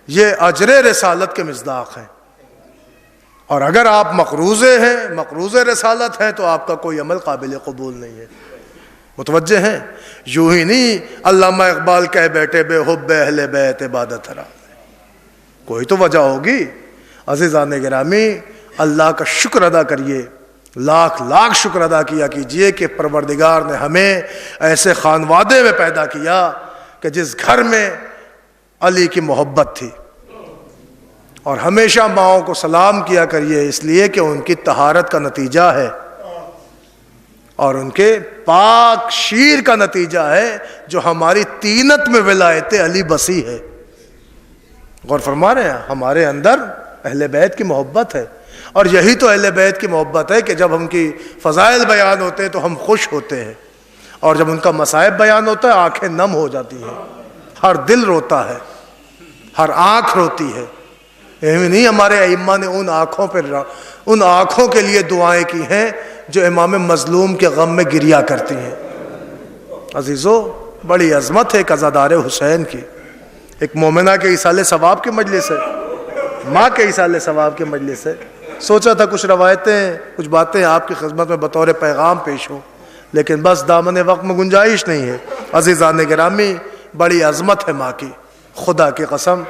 یہ اجر رسالت کے مصداق ہیں، اور اگر آپ مقروضے ہیں، مقروض رسالت ہیں، تو آپ کا کوئی عمل قابل قبول نہیں ہے۔ متوجہ ہیں؟ یوں ہی نہیں علامہ اقبال کہہ بیٹھے بے حب اہل بیت عبادت حرام ہے، کوئی تو وجہ ہوگی۔ عزیزان گرامی، اللہ کا شکر ادا کریے، لاکھ لاکھ شکر ادا کیا کیجئے کہ پروردگار نے ہمیں ایسے خانوادے میں پیدا کیا کہ جس گھر میں علی کی محبت تھی، اور ہمیشہ ماؤں کو سلام کیا کریے، اس لیے کہ ان کی طہارت کا نتیجہ ہے، اور ان کے پاک شیر کا نتیجہ ہے جو ہماری تینت میں ولایت علی بسی ہے۔ غور فرما رہے ہیں؟ ہمارے اندر اہل بیت کی محبت ہے، اور یہی تو اہل بیت کی محبت ہے کہ جب ہم کی فضائل بیان ہوتے ہیں تو ہم خوش ہوتے ہیں، اور جب ان کا مصائب بیان ہوتا ہے آنکھیں نم ہو جاتی ہیں، ہر دل روتا ہے، ہر آنکھ روتی ہے۔ نہیں ہمارے ائمہ نے ان آنکھوں کے لیے دعائیں کی ہیں جو امام مظلوم کے غم میں گریا کرتی ہیں۔ عزیزو، بڑی عظمت ہے عزادار حسین کی۔ ایک مومنہ کے ایصال ثواب کی مجلس ہے، ماں کے ایصال ثواب کی مجلس ہے۔ سوچا تھا کچھ روایتیں، کچھ باتیں آپ کی خدمت میں بطور پیغام پیش ہوں، لیکن بس دامن وقت میں گنجائش نہیں ہے۔ عزیزان گرامی، بڑی عظمت ہے ماں کی، خدا کی قسم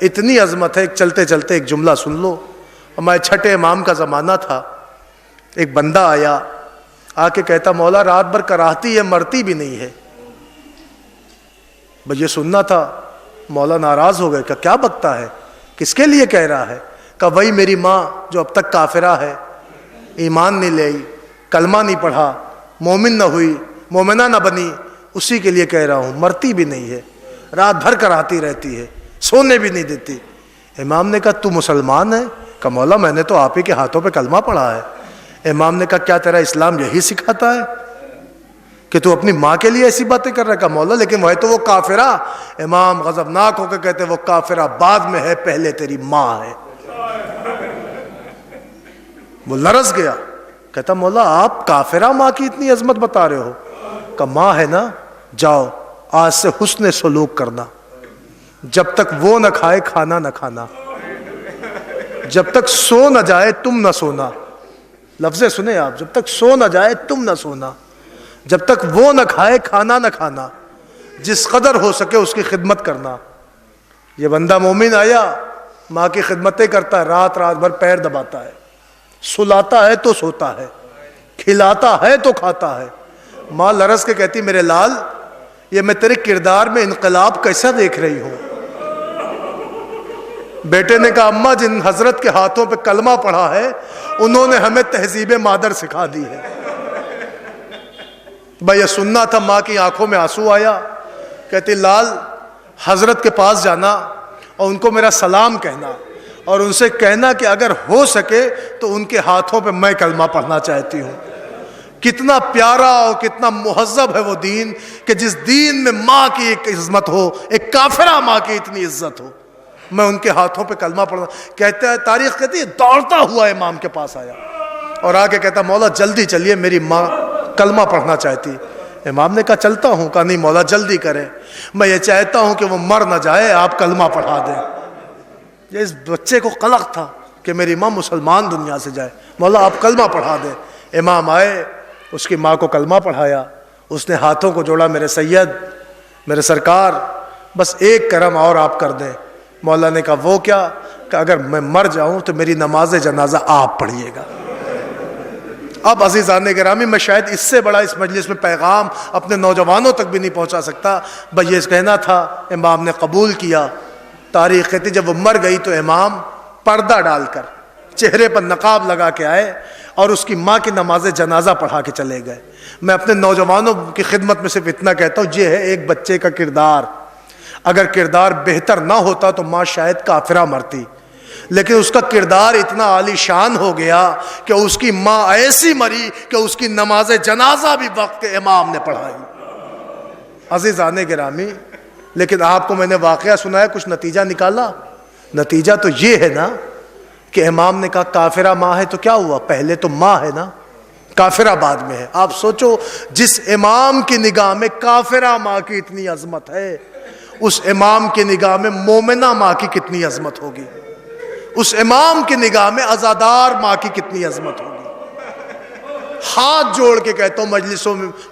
اتنی عظمت ہے۔ چلتے چلتے ایک جملہ سن لو۔ ہمارے چھٹے امام کا زمانہ تھا، ایک بندہ آیا، آ کے کہتا مولا رات بھر کراہتی ہے، مرتی بھی نہیں ہے۔ بھئی یہ سننا تھا۔ مولا ناراض ہو گئے کہ کیا بکتا ہے، کس کے لیے کہہ رہا ہے؟ کہ وہی میری ماں جو اب تک کافرہ ہے، ایمان نہیں لے آئی، کلمہ نہیں پڑھا، مومن نہ ہوئی، مومنہ نہ بنی، اسی کے لیے کہہ رہا ہوں، مرتی بھی نہیں ہے، رات بھر کراہتی رہتی ہے، سونے بھی نہیں دیتی۔ امام نے کہا تو مسلمان ہے؟ کہ مولا میں نے تو آپ ہی کے ہاتھوں پہ کلمہ پڑھا ہے۔ امام نے کہا کیا تیرا اسلام یہی سکھاتا ہے کہ تو اپنی ماں کے لیے ایسی باتیں کر رہا ہے؟ کہ مولا لیکن وہ تو وہ کافرہ۔ امام غضبناک ہو کے کہتے وہ کافرہ بعد میں ہے، پہلے تیری ماں ہے۔ وہ لرز گیا، کہتا مولا آپ کافرہ ماں کی اتنی عظمت بتا رہے ہو؟ کہ ماں ہے نا، جاؤ آج سے حسن سلوک کرنا، جب تک وہ نہ کھائے کھانا نہ کھانا، جب تک سو نہ جائے تم نہ سونا۔ لفظیں سنیں آپ، جب تک سو نہ جائے تم نہ سونا، جب تک وہ نہ کھائے کھانا نہ کھانا، جس قدر ہو سکے اس کی خدمت کرنا۔ یہ بندہ مومن آیا، ماں کی خدمتیں کرتا ہے، رات رات بھر پیر دباتا ہے، سلاتا ہے تو سوتا ہے، کھلاتا ہے تو کھاتا ہے۔ ماں لرز کے کہتی میرے لال یہ میں تیرے کردار میں انقلاب کیسا دیکھ رہی ہوں۔ بیٹے نے کہا اماں جن حضرت کے ہاتھوں پہ کلمہ پڑھا ہے انہوں نے ہمیں تہذیب مادر سکھا دی ہے۔ بھائی یہ سننا تھا۔ ماں کی آنکھوں میں آنسو آیا، کہتی لال حضرت کے پاس جانا اور ان کو میرا سلام کہنا اور ان سے کہنا کہ اگر ہو سکے تو ان کے ہاتھوں پہ میں کلمہ پڑھنا چاہتی ہوں۔ کتنا پیارا اور کتنا مہذب ہے وہ دین کہ جس دین میں ماں کی ایک عظمت ہو، ایک کافرہ ماں کی اتنی عزت ہو۔ میں ان کے ہاتھوں پہ کلمہ پڑھنا کہتا ہے، تاریخ کہتی ہے دوڑتا ہوا امام کے پاس آیا اور آ کے کہتا مولا جلدی چلیے میری ماں کلمہ پڑھنا چاہتی۔ امام نے کہا چلتا ہوں، کہا نہیں مولا جلدی کریں، میں یہ چاہتا ہوں کہ وہ مر نہ جائے، آپ کلمہ پڑھا دیں۔ یہ اس بچے کو قلق تھا کہ میری ماں مسلمان دنیا سے جائے، مولا آپ کلمہ پڑھا دیں۔ امام آئے، اس کی ماں کو کلمہ پڑھایا، اس نے ہاتھوں کو جوڑا، میرے سید میرے سرکار بس ایک کرم اور آپ کر دیں۔ مولا نے کہا وہ کیا؟ کہ اگر میں مر جاؤں تو میری نماز جنازہ آپ پڑھیے گا۔ اب عزیزان گرامی میں شاید اس سے بڑا اس مجلس میں پیغام اپنے نوجوانوں تک بھی نہیں پہنچا سکتا، بھئی یہ کہنا تھا، امام نے قبول کیا۔ تاریخ کہتی جب وہ مر گئی تو امام پردہ ڈال کر چہرے پر نقاب لگا کے آئے اور اس کی ماں کی نماز جنازہ پڑھا کے چلے گئے۔ میں اپنے نوجوانوں کی خدمت میں صرف اتنا کہتا ہوں، یہ ہے ایک بچے کا کردار۔ اگر کردار بہتر نہ ہوتا تو ماں شاید کافرہ مرتی، لیکن اس کا کردار اتنا عالی شان ہو گیا کہ اس کی ماں ایسی مری کہ اس کی نماز جنازہ بھی وقت کے امام نے پڑھائی۔ عزیزان گرامی لیکن آپ کو میں نے واقعہ سنایا، کچھ نتیجہ نکالا؟ نتیجہ تو یہ ہے نا کہ امام نے کہا کافرہ ماں ہے تو کیا ہوا؟ پہلے تو ماں ہے نا، کافرہ بعد میں ہے۔ آپ سوچو جس امام کی نگاہ میں کافرہ ماں کی اتنی عظمت ہے، اس امام کی نگاہ میں مومنہ ماں کی کتنی عظمت ہوگی، اس امام کی نگاہ میں عزادار ماں کی کتنی عظمت ہوگی۔ ہاتھ جوڑ کے کہتا ہوں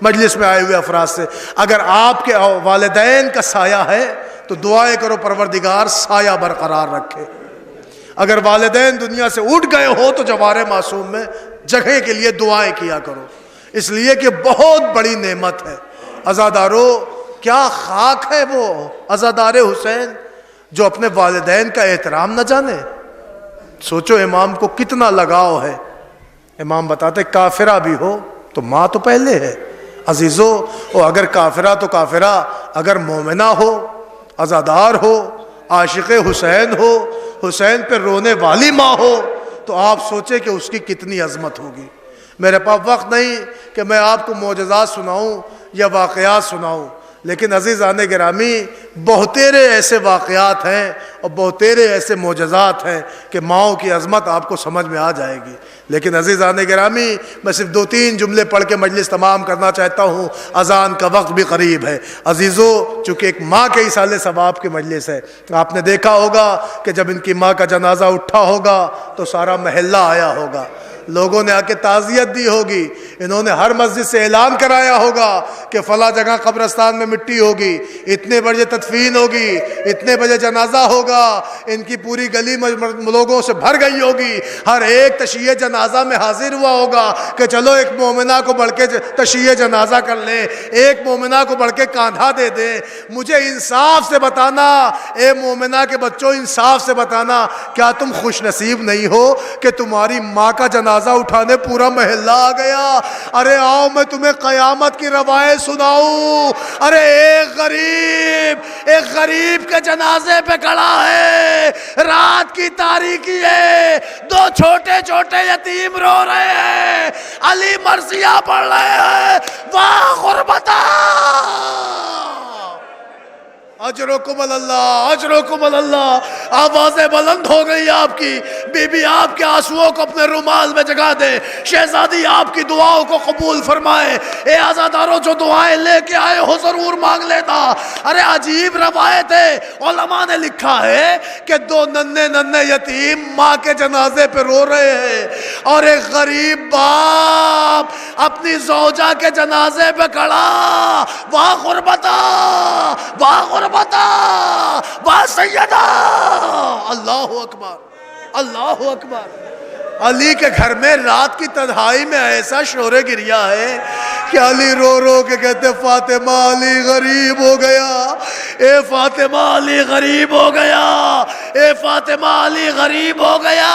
مجلس میں آئے ہوئے افراد سے، اگر آپ کے والدین کا سایہ ہے تو دعائیں کرو پروردگار سایہ برقرار رکھے۔ اگر والدین دنیا سے اٹھ گئے ہو تو جوار معصوم میں جگہ کے لیے دعائیں کیا کرو، اس لیے کہ بہت بڑی نعمت ہے۔ عزادارو کیا خاک ہے وہ عزادار حسین جو اپنے والدین کا احترام نہ جانے۔ سوچو امام کو کتنا لگاؤ ہے۔ امام بتاتے کافرہ بھی ہو تو ماں تو پہلے ہے عزیزو، اور اگر کافرہ تو کافرہ، اگر مومنہ ہو، عزادار ہو، عاشق حسین ہو، حسین پہ رونے والی ماں ہو، تو آپ سوچیں کہ اس کی کتنی عظمت ہوگی۔ میرے پاس وقت نہیں کہ میں آپ کو معجزات سناؤں یا واقعات سناؤں، لیکن عزیزان گرامی بہتیرے ایسے واقعات ہیں اور بہتیرے ایسے معجزات ہیں کہ ماؤں کی عظمت آپ کو سمجھ میں آ جائے گی۔ لیکن عزیزان گرامی میں صرف 2-3 جملے پڑھ کے مجلس تمام کرنا چاہتا ہوں، اذان کا وقت بھی قریب ہے۔ عزیزو چونکہ ایک ماں کے اصالے ثواب کی مجلس ہے، آپ نے دیکھا ہوگا کہ جب ان کی ماں کا جنازہ اٹھا ہوگا تو سارا محلہ آیا ہوگا، لوگوں نے آ کے تعزیت دی ہوگی، انہوں نے ہر مسجد سے اعلان کرایا ہوگا کہ فلاں جگہ قبرستان میں مٹی ہوگی، اتنے بجے تدفین ہوگی، اتنے بجے جنازہ ہوگا، ان کی پوری گلی لوگوں سے بھر گئی ہوگی، ہر ایک تشییع جنازہ میں حاضر ہوا ہوگا کہ چلو ایک مومنہ کو بڑھ کے تشییع جنازہ کر لیں، ایک مومنہ کو بڑھ کے کاندھا دے دیں۔ مجھے انصاف سے بتانا اے مومنہ کے بچوں، انصاف سے بتانا، کیا تم خوش نصیب نہیں ہو کہ تمہاری ماں کا جنازہ اٹھانے پورا محلہ آ گیا؟ ارے آؤ میں تمہیں قیامت کی روایت سناؤں۔ ارے ایک غریب کے جنازے پہ کھڑا ہے، رات کی تاریکی ہے، 2 چھوٹے چھوٹے یتیم رو رہے ہیں، علی مرثیہ پڑھ رہے ہیں، واہ غربتا اجرکم اللہ اجرکم اللہ۔ آوازیں بلند ہو گئی آپ کی، بی بی آپ کے آنسوؤں کو اپنے رومال میں جگا دے، شہزادی آپ کی دعاؤں کو قبول فرمائے۔ اے عزاداروں جو دعائیں لے کے آئے ہو ضرور مانگ لینا۔ ارے عجیب روایت ہے، علماء نے لکھا ہے کہ 2 ننھے یتیم ماں کے جنازے پہ رو رہے ہیں اور ایک غریب باپ اپنی زوجہ کے جنازے پہ کھڑا، واہ غربتا واہ غربتا واہ سیدہ۔ اللہ اکبر اللہ اکبر۔ علی کے گھر میں رات کی تنہائی میں ایسا شور گریا ہے کہ علی رو رو کے کہتے فاطمہ علی غریب ہو گیا، اے فاطمہ علی غریب ہو گیا، اے فاطمہ علی غریب ہو گیا،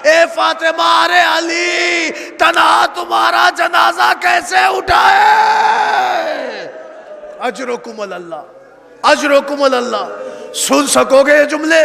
اے فاطمہ ارے علی تنہا تمہارا جنازہ کیسے اٹھائے؟ اجرکم اللہ، اجرکم اللہ۔ سن سکو گے یہ جملے؟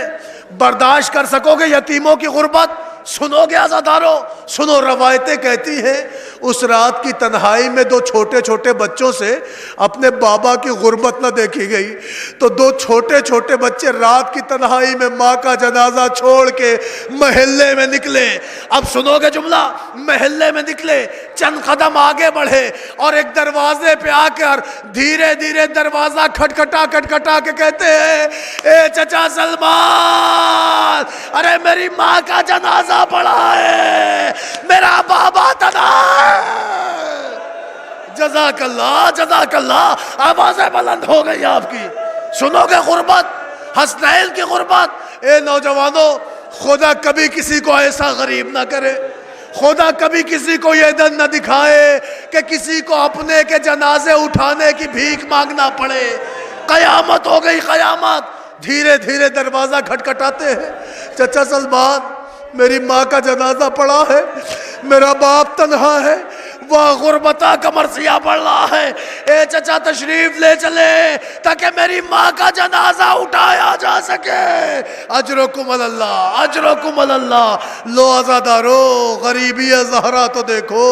برداشت کر سکو گے یتیموں کی غربت؟ سنو گے عزادارو؟ سنو، روایتیں کہتی ہیں اس رات کی تنہائی میں دو چھوٹے چھوٹے بچوں سے اپنے بابا کی غربت نہ دیکھی گئی، تو دو چھوٹے چھوٹے بچے رات کی تنہائی میں ماں کا جنازہ چھوڑ کے محلے میں نکلے۔ اب سنو گے جملہ، محلے میں نکلے، چند قدم آگے بڑھے اور ایک دروازے پہ آ کر دھیرے دھیرے دروازہ کھٹکھٹا کھٹکھٹا کے کہتے ہیں اے چچا سلمان، ارے میری ماں کا جنازہ پڑا ہے، میرا بابا تنہا ہے۔ جزاک اللہ، جزاک اللہ، آوازیں بلند ہو گئی آپ کی۔ سنو گے غربت، حسنین کی غربت؟ اے نوجوانوں، خدا کبھی کسی کو ایسا غریب نہ کرے، خدا کبھی کسی کو یہ دن نہ دکھائے کہ کسی کو اپنے کے جنازے اٹھانے کی بھیک مانگنا پڑے۔ قیامت ہو گئی، قیامت۔ دھیرے دھیرے دروازہ کھٹکھٹاتے ہیں، چچا سلمان میری ماں کا جنازہ پڑا ہے، میرا باپ تنہا ہے، وہ غربتہ کا مرثیہ پڑ رہا ہے، اے چچا تشریف لے چلے تاکہ میری ماں کا جنازہ اٹھایا جا سکے۔ اجرکم اللہ، اجرکم اللہ۔ لو عزادارو، غریبی زہرا تو دیکھو،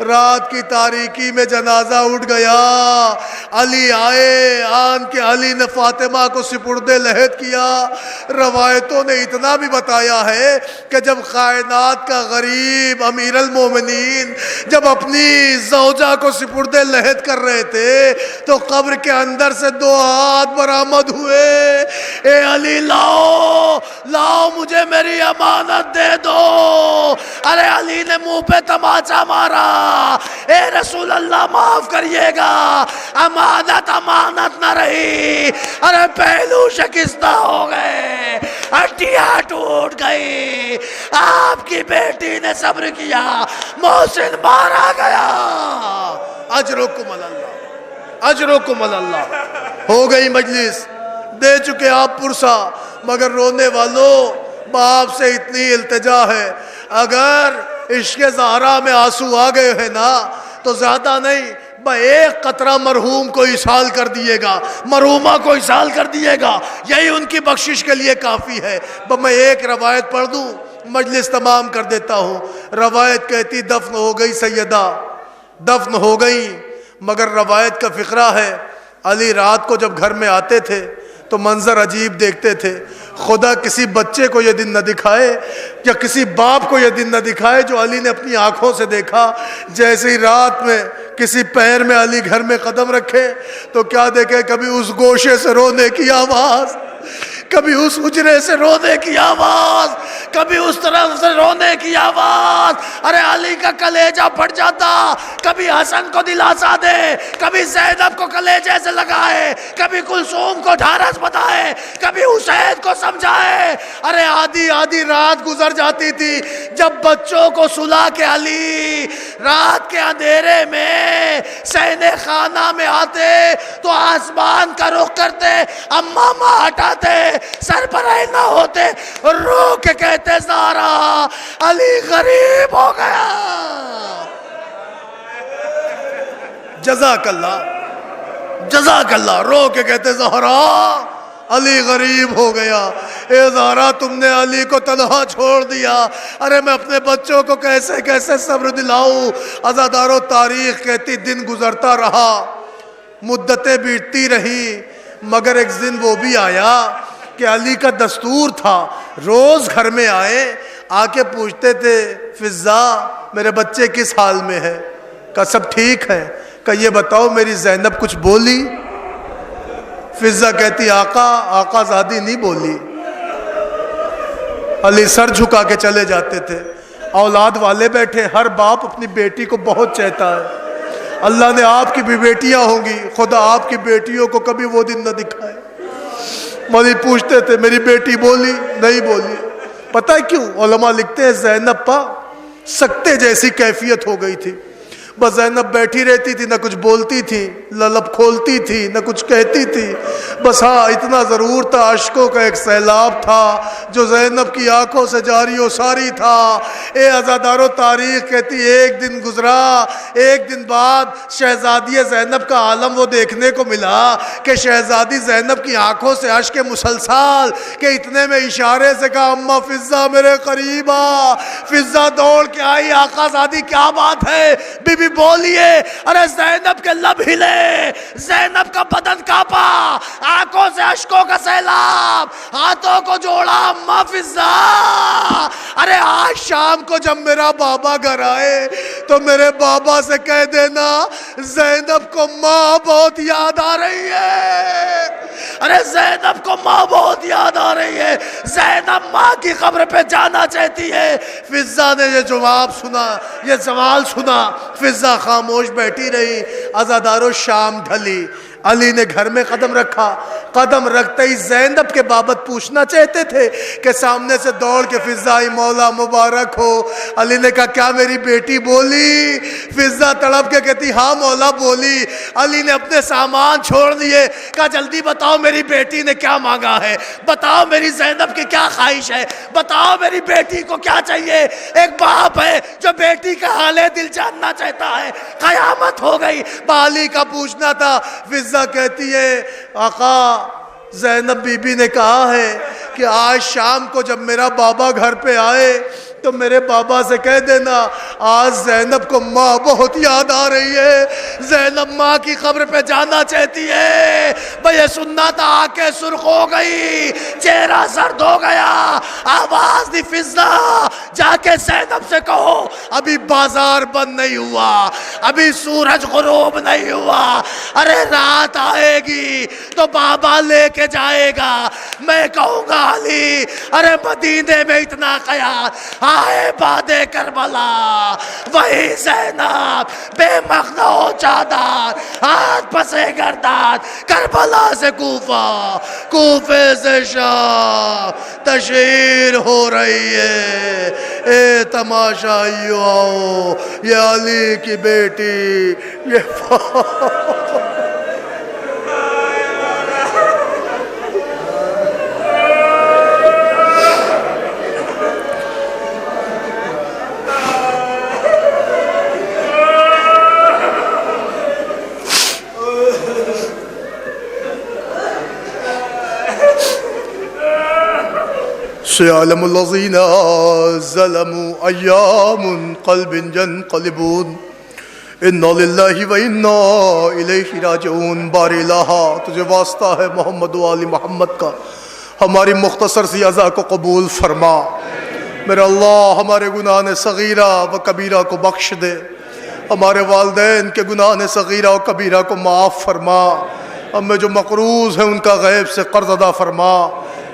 رات کی تاریکی میں جنازہ اٹھ گیا، علی آئے، آن کے علی نے فاطمہ کو سپرد لحد کیا۔ روایتوں نے اتنا بھی بتایا ہے کہ جب کائنات کا غریب امیر المومنین جب اپنی زوجہ کو سپرد لحد کر رہے تھے تو قبر کے اندر سے دو ہاتھ برآمد ہوئے، اے علی لاؤ لاؤ مجھے میری امانت دے دو۔ ارے علی نے منہ پہ تماچا مارا، اے رسول اللہ معاف کریے گا، امانت امانت نہ رہی، ارے پہلو شکستہ ہو گئے، ہڈیاں ٹوٹ گئی۔ آپ کی بیٹی نے صبر کیا، محسن مارا گیا۔ اجرکم اللہ، اجرکم اللہ۔ ہو گئی مجلس، دے چکے آپ پرسا، مگر رونے والوں باپ سے اتنی التجا ہے، اگر عشق زہرا میں آنسو آ گئے ہیں نا تو زیادہ نہیں، ایک قطرہ مرحوم کو اِسال کر دیے گا، مرحومہ کو اِسال کر دیے گا، یہی ان کی بخشش کے لیے کافی ہے۔ میں ایک روایت پڑھ دوں، مجلس تمام کر دیتا ہوں۔ روایت کہتی دفن ہو گئی سیدہ، دفن ہو گئی، مگر روایت کا فقرہ ہے علی رات کو جب گھر میں آتے تھے تو منظر عجیب دیکھتے تھے۔ خدا کسی بچے کو یہ دن نہ دکھائے یا کسی باپ کو یہ دن نہ دکھائے جو علی نے اپنی آنکھوں سے دیکھا۔ جیسے ہی رات میں کسی پیر میں علی گھر میں قدم رکھے تو کیا دیکھے، کبھی اس گوشے سے رونے کی آواز، کبھی اس حجرے سے رونے کی آواز، کبھی اس طرف سے رونے کی آواز۔ ارے علی کا کلیجہ پھٹ جاتا، کبھی حسن کو دلاسا دے، کبھی زینب کو کلیجے سے لگائے، کبھی کلثوم کو ڈھارس بتائے، کبھی حسین کو سمجھائے۔ ارے آدھی آدھی رات گزر جاتی تھی جب بچوں کو سلا کے علی رات کے اندھیرے میں سینے خانہ میں آتے تو آسمان کا رخ کرتے، امامہ ہٹاتے، سر پر نہ ہوتے، رو کے کہتے زہرا علی غریب ہو گیا۔ جزاک اللہ، جزاک اللہ۔ رو کے کہتے زہرا علی غریب ہو گیا، اے زہرا تم نے علی کو تنہا چھوڑ دیا، ارے میں اپنے بچوں کو کیسے کیسے صبر دلاؤں۔ عزادارو تاریخ کہتی دن گزرتا رہا، مدتیں بیتتی رہی، مگر ایک دن وہ بھی آیا کہ علی کا دستور تھا روز گھر میں آئے، آ کے پوچھتے تھے فضا میرے بچے کس حال میں ہے؟ کہا سب ٹھیک ہے۔ کہا یہ بتاؤ میری زینب کچھ بولی؟ فضا کہتی آقا زادی نہیں بولی۔ علی سر جھکا کے چلے جاتے تھے۔ اولاد والے بیٹھے، ہر باپ اپنی بیٹی کو بہت چاہتا ہے، اللہ نے آپ کی بھی بیٹیاں ہوں گی، خدا آپ کی بیٹیوں کو کبھی وہ دن نہ دکھائے۔ مولوی پوچھتے تھے میری بیٹی بولی؟ نہیں بولی۔ پتہ ہے کیوں؟ علماء لکھتے ہیں زینب پا سکتے جیسی کیفیت ہو گئی تھی. بس زینب بیٹھی رہتی تھی، نہ کچھ بولتی تھی، نہ لب کھولتی تھی، نہ کچھ کہتی تھی. بس ہاں اتنا ضرور تھا، اشکوں کا ایک سیلاب تھا جو زینب کی آنکھوں سے جاری و ساری تھا. اے عزادارو، تاریخ کہتی ایک دن گزرا، ایک دن بعد شہزادی زینب کا عالم وہ دیکھنے کو ملا کہ شہزادی زینب کی آنکھوں سے اشک مسلسل، کہ اتنے میں اشارے سے کہا اماں فضہ میرے قریب آ. فضہ دوڑ کے آئی، آقا زادی کیا بات ہے؟ بی بی بولیے. ارے زینب کے لب ہلے، زینب کا بدن کانپا، آنکھوں سے اشکوں کا سیلاب، ہاتھوں کو جوڑا اماں فضہ. ارے آج شام کو جب میرا بابا گھر آئے تو میرے بابا سے کہہ دینا زینب کو ماں بہت یاد آ رہی ہے. ارے زینب کو ماں بہت یاد آ رہی ہے، زینب ماں کی قبر پہ جانا چاہتی ہے. فضہ نے یہ جواب سنا، یہ سوال سنا، فضہ خاموش بیٹھی رہی. عزادارو شام ڈھلی، علی نے گھر میں قدم رکھا. قدم رکھتے ہی زینب کے بابت پوچھنا چاہتے تھے کہ سامنے سے دوڑ کے فضہ آئی، مولا مبارک ہو. علی نے کہا کیا میری بیٹی بولی؟ فضہ تڑپ کے کہتی ہاں مولا بولی. علی نے اپنے سامان چھوڑ دیے، کہا جلدی بتاؤ میری بیٹی نے کیا مانگا ہے، بتاؤ میری زینب کی کیا خواہش ہے، بتاؤ میری بیٹی کو کیا چاہیے. ایک باپ ہے جو بیٹی کا حال دل جاننا چاہتا ہے. قیامت ہو گئی، بالی کا پوچھنا تھا. فضہ کہتی ہے آقا زینب بی بی نے کہا ہے کہ آج شام کو جب میرا بابا گھر پہ آئے تو میرے بابا سے کہہ دینا آج زینب کو ماں بہت یاد آ رہی ہے، زینب ماں کی قبر پہ جانا چاہتی ہے. بھئی سننا تھا، آنکھیں سرخ ہو گئی، چہرہ سرد ہو گیا. آواز دی فضہ جا کے زینب سے کہو ابھی بازار بند نہیں ہوا، ابھی سورج غروب نہیں ہوا. ارے رات آئے گی تو بابا لے کے جائے گا. میں کہوں گا علی ارے مدینے میں اتنا خیال آئے باد کربلا، وہی زینب بے مخنہ ہو چادر، ہاتھ پسے گردان، کربلا سے کوفہ، کوفے سے شام تشہیر ہو رہی ہے. اے تماشائیو آؤ، یہ علی کی بیٹی، یہ سيعلم الذين ظلموا أيام قلب ينقلبون إنا لله وإنا إليه راجعون. بار الہ تجھے واسطہ ہے محمد و آل محمد کا، ہماری مختصر سی عزا کو قبول فرما. میرے اللہ ہمارے گناہ صغیرہ و کبیرہ کو بخش دے، ہمارے والدین کے گناہ صغیرہ و کبیرہ کو معاف فرما. ہمیں جو مقروض ہیں ان کا غیب سے قرض ادا فرما،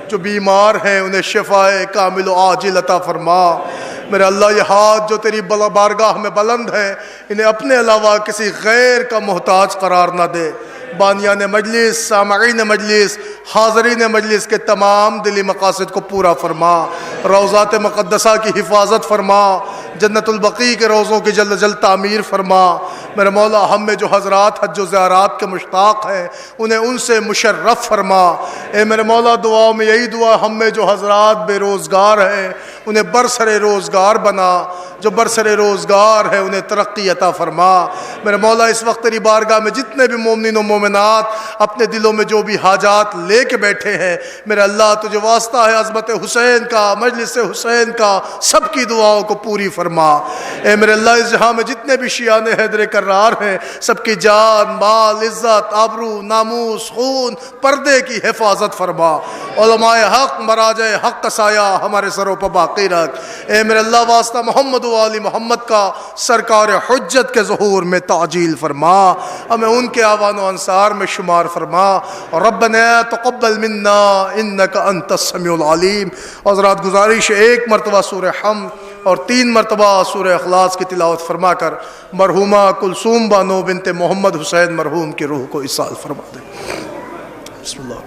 جو بیمار ہیں انہیں شفائے کامل و عاجل عطا فرما. میرے اللہ یہ ہاتھ جو تیری بارگاہ میں بلند ہے انہیں اپنے علاوہ کسی غیر کا محتاج قرار نہ دے. بانیان مجلس، سامعین مجلس، حاضرین مجلس کے تمام دلی مقاصد کو پورا فرما. روضات مقدسہ کی حفاظت فرما، جنت البقیع کے روضوں کی جلد جلد تعمیر فرما. میرے مولا ہم میں جو حضرات حج و زیارات کے مشتاق ہیں انہیں ان سے مشرف فرما. اے میرے مولا دعاؤں میں یہی دعا، ہم میں جو حضرات بے روزگار ہیں انہیں برسر روزگار بنا، جو برسر روزگار ہے انہیں ترقی عطا فرما. میرے مولا اس وقت تیری بارگاہ میں جتنے بھی مومنین و مومنات اپنے دلوں میں جو بھی حاجات لے کے بیٹھے ہیں، میرے اللہ تجھے واسطہ ہے عظمت حسین کا، مجلس حسین کا، سب کی دعاؤں کو پوری فرما. اے میرے اللہ اس جہاں میں جتنے بھی شیعان حیدر کرار ہیں سب کی جان، مال، عزت، آبرو، ناموس، خون، پردے کی حفاظت فرما. علماء حق، مراجع حق کا سایہ ہمارے سروں پر باقی رکھ. اے میرے اللہ واسطہ محمد و آل محمد کا سرکار حجت کے ظہور میں تعجیل فرما، ہمیں ان کے آوان و انصار میں شمار فرما. ربنا تقبل منا انک انت السمیع العلیم. حضرات گزارش ایک مرتبہ سورہ حمد اور 3 مرتبہ سورہ اخلاص کی تلاوت فرما کر مرحومہ کلثوم بانو بنت محمد حسین مرحوم کی روح کو ایصال فرما دیں. بسم اللہ.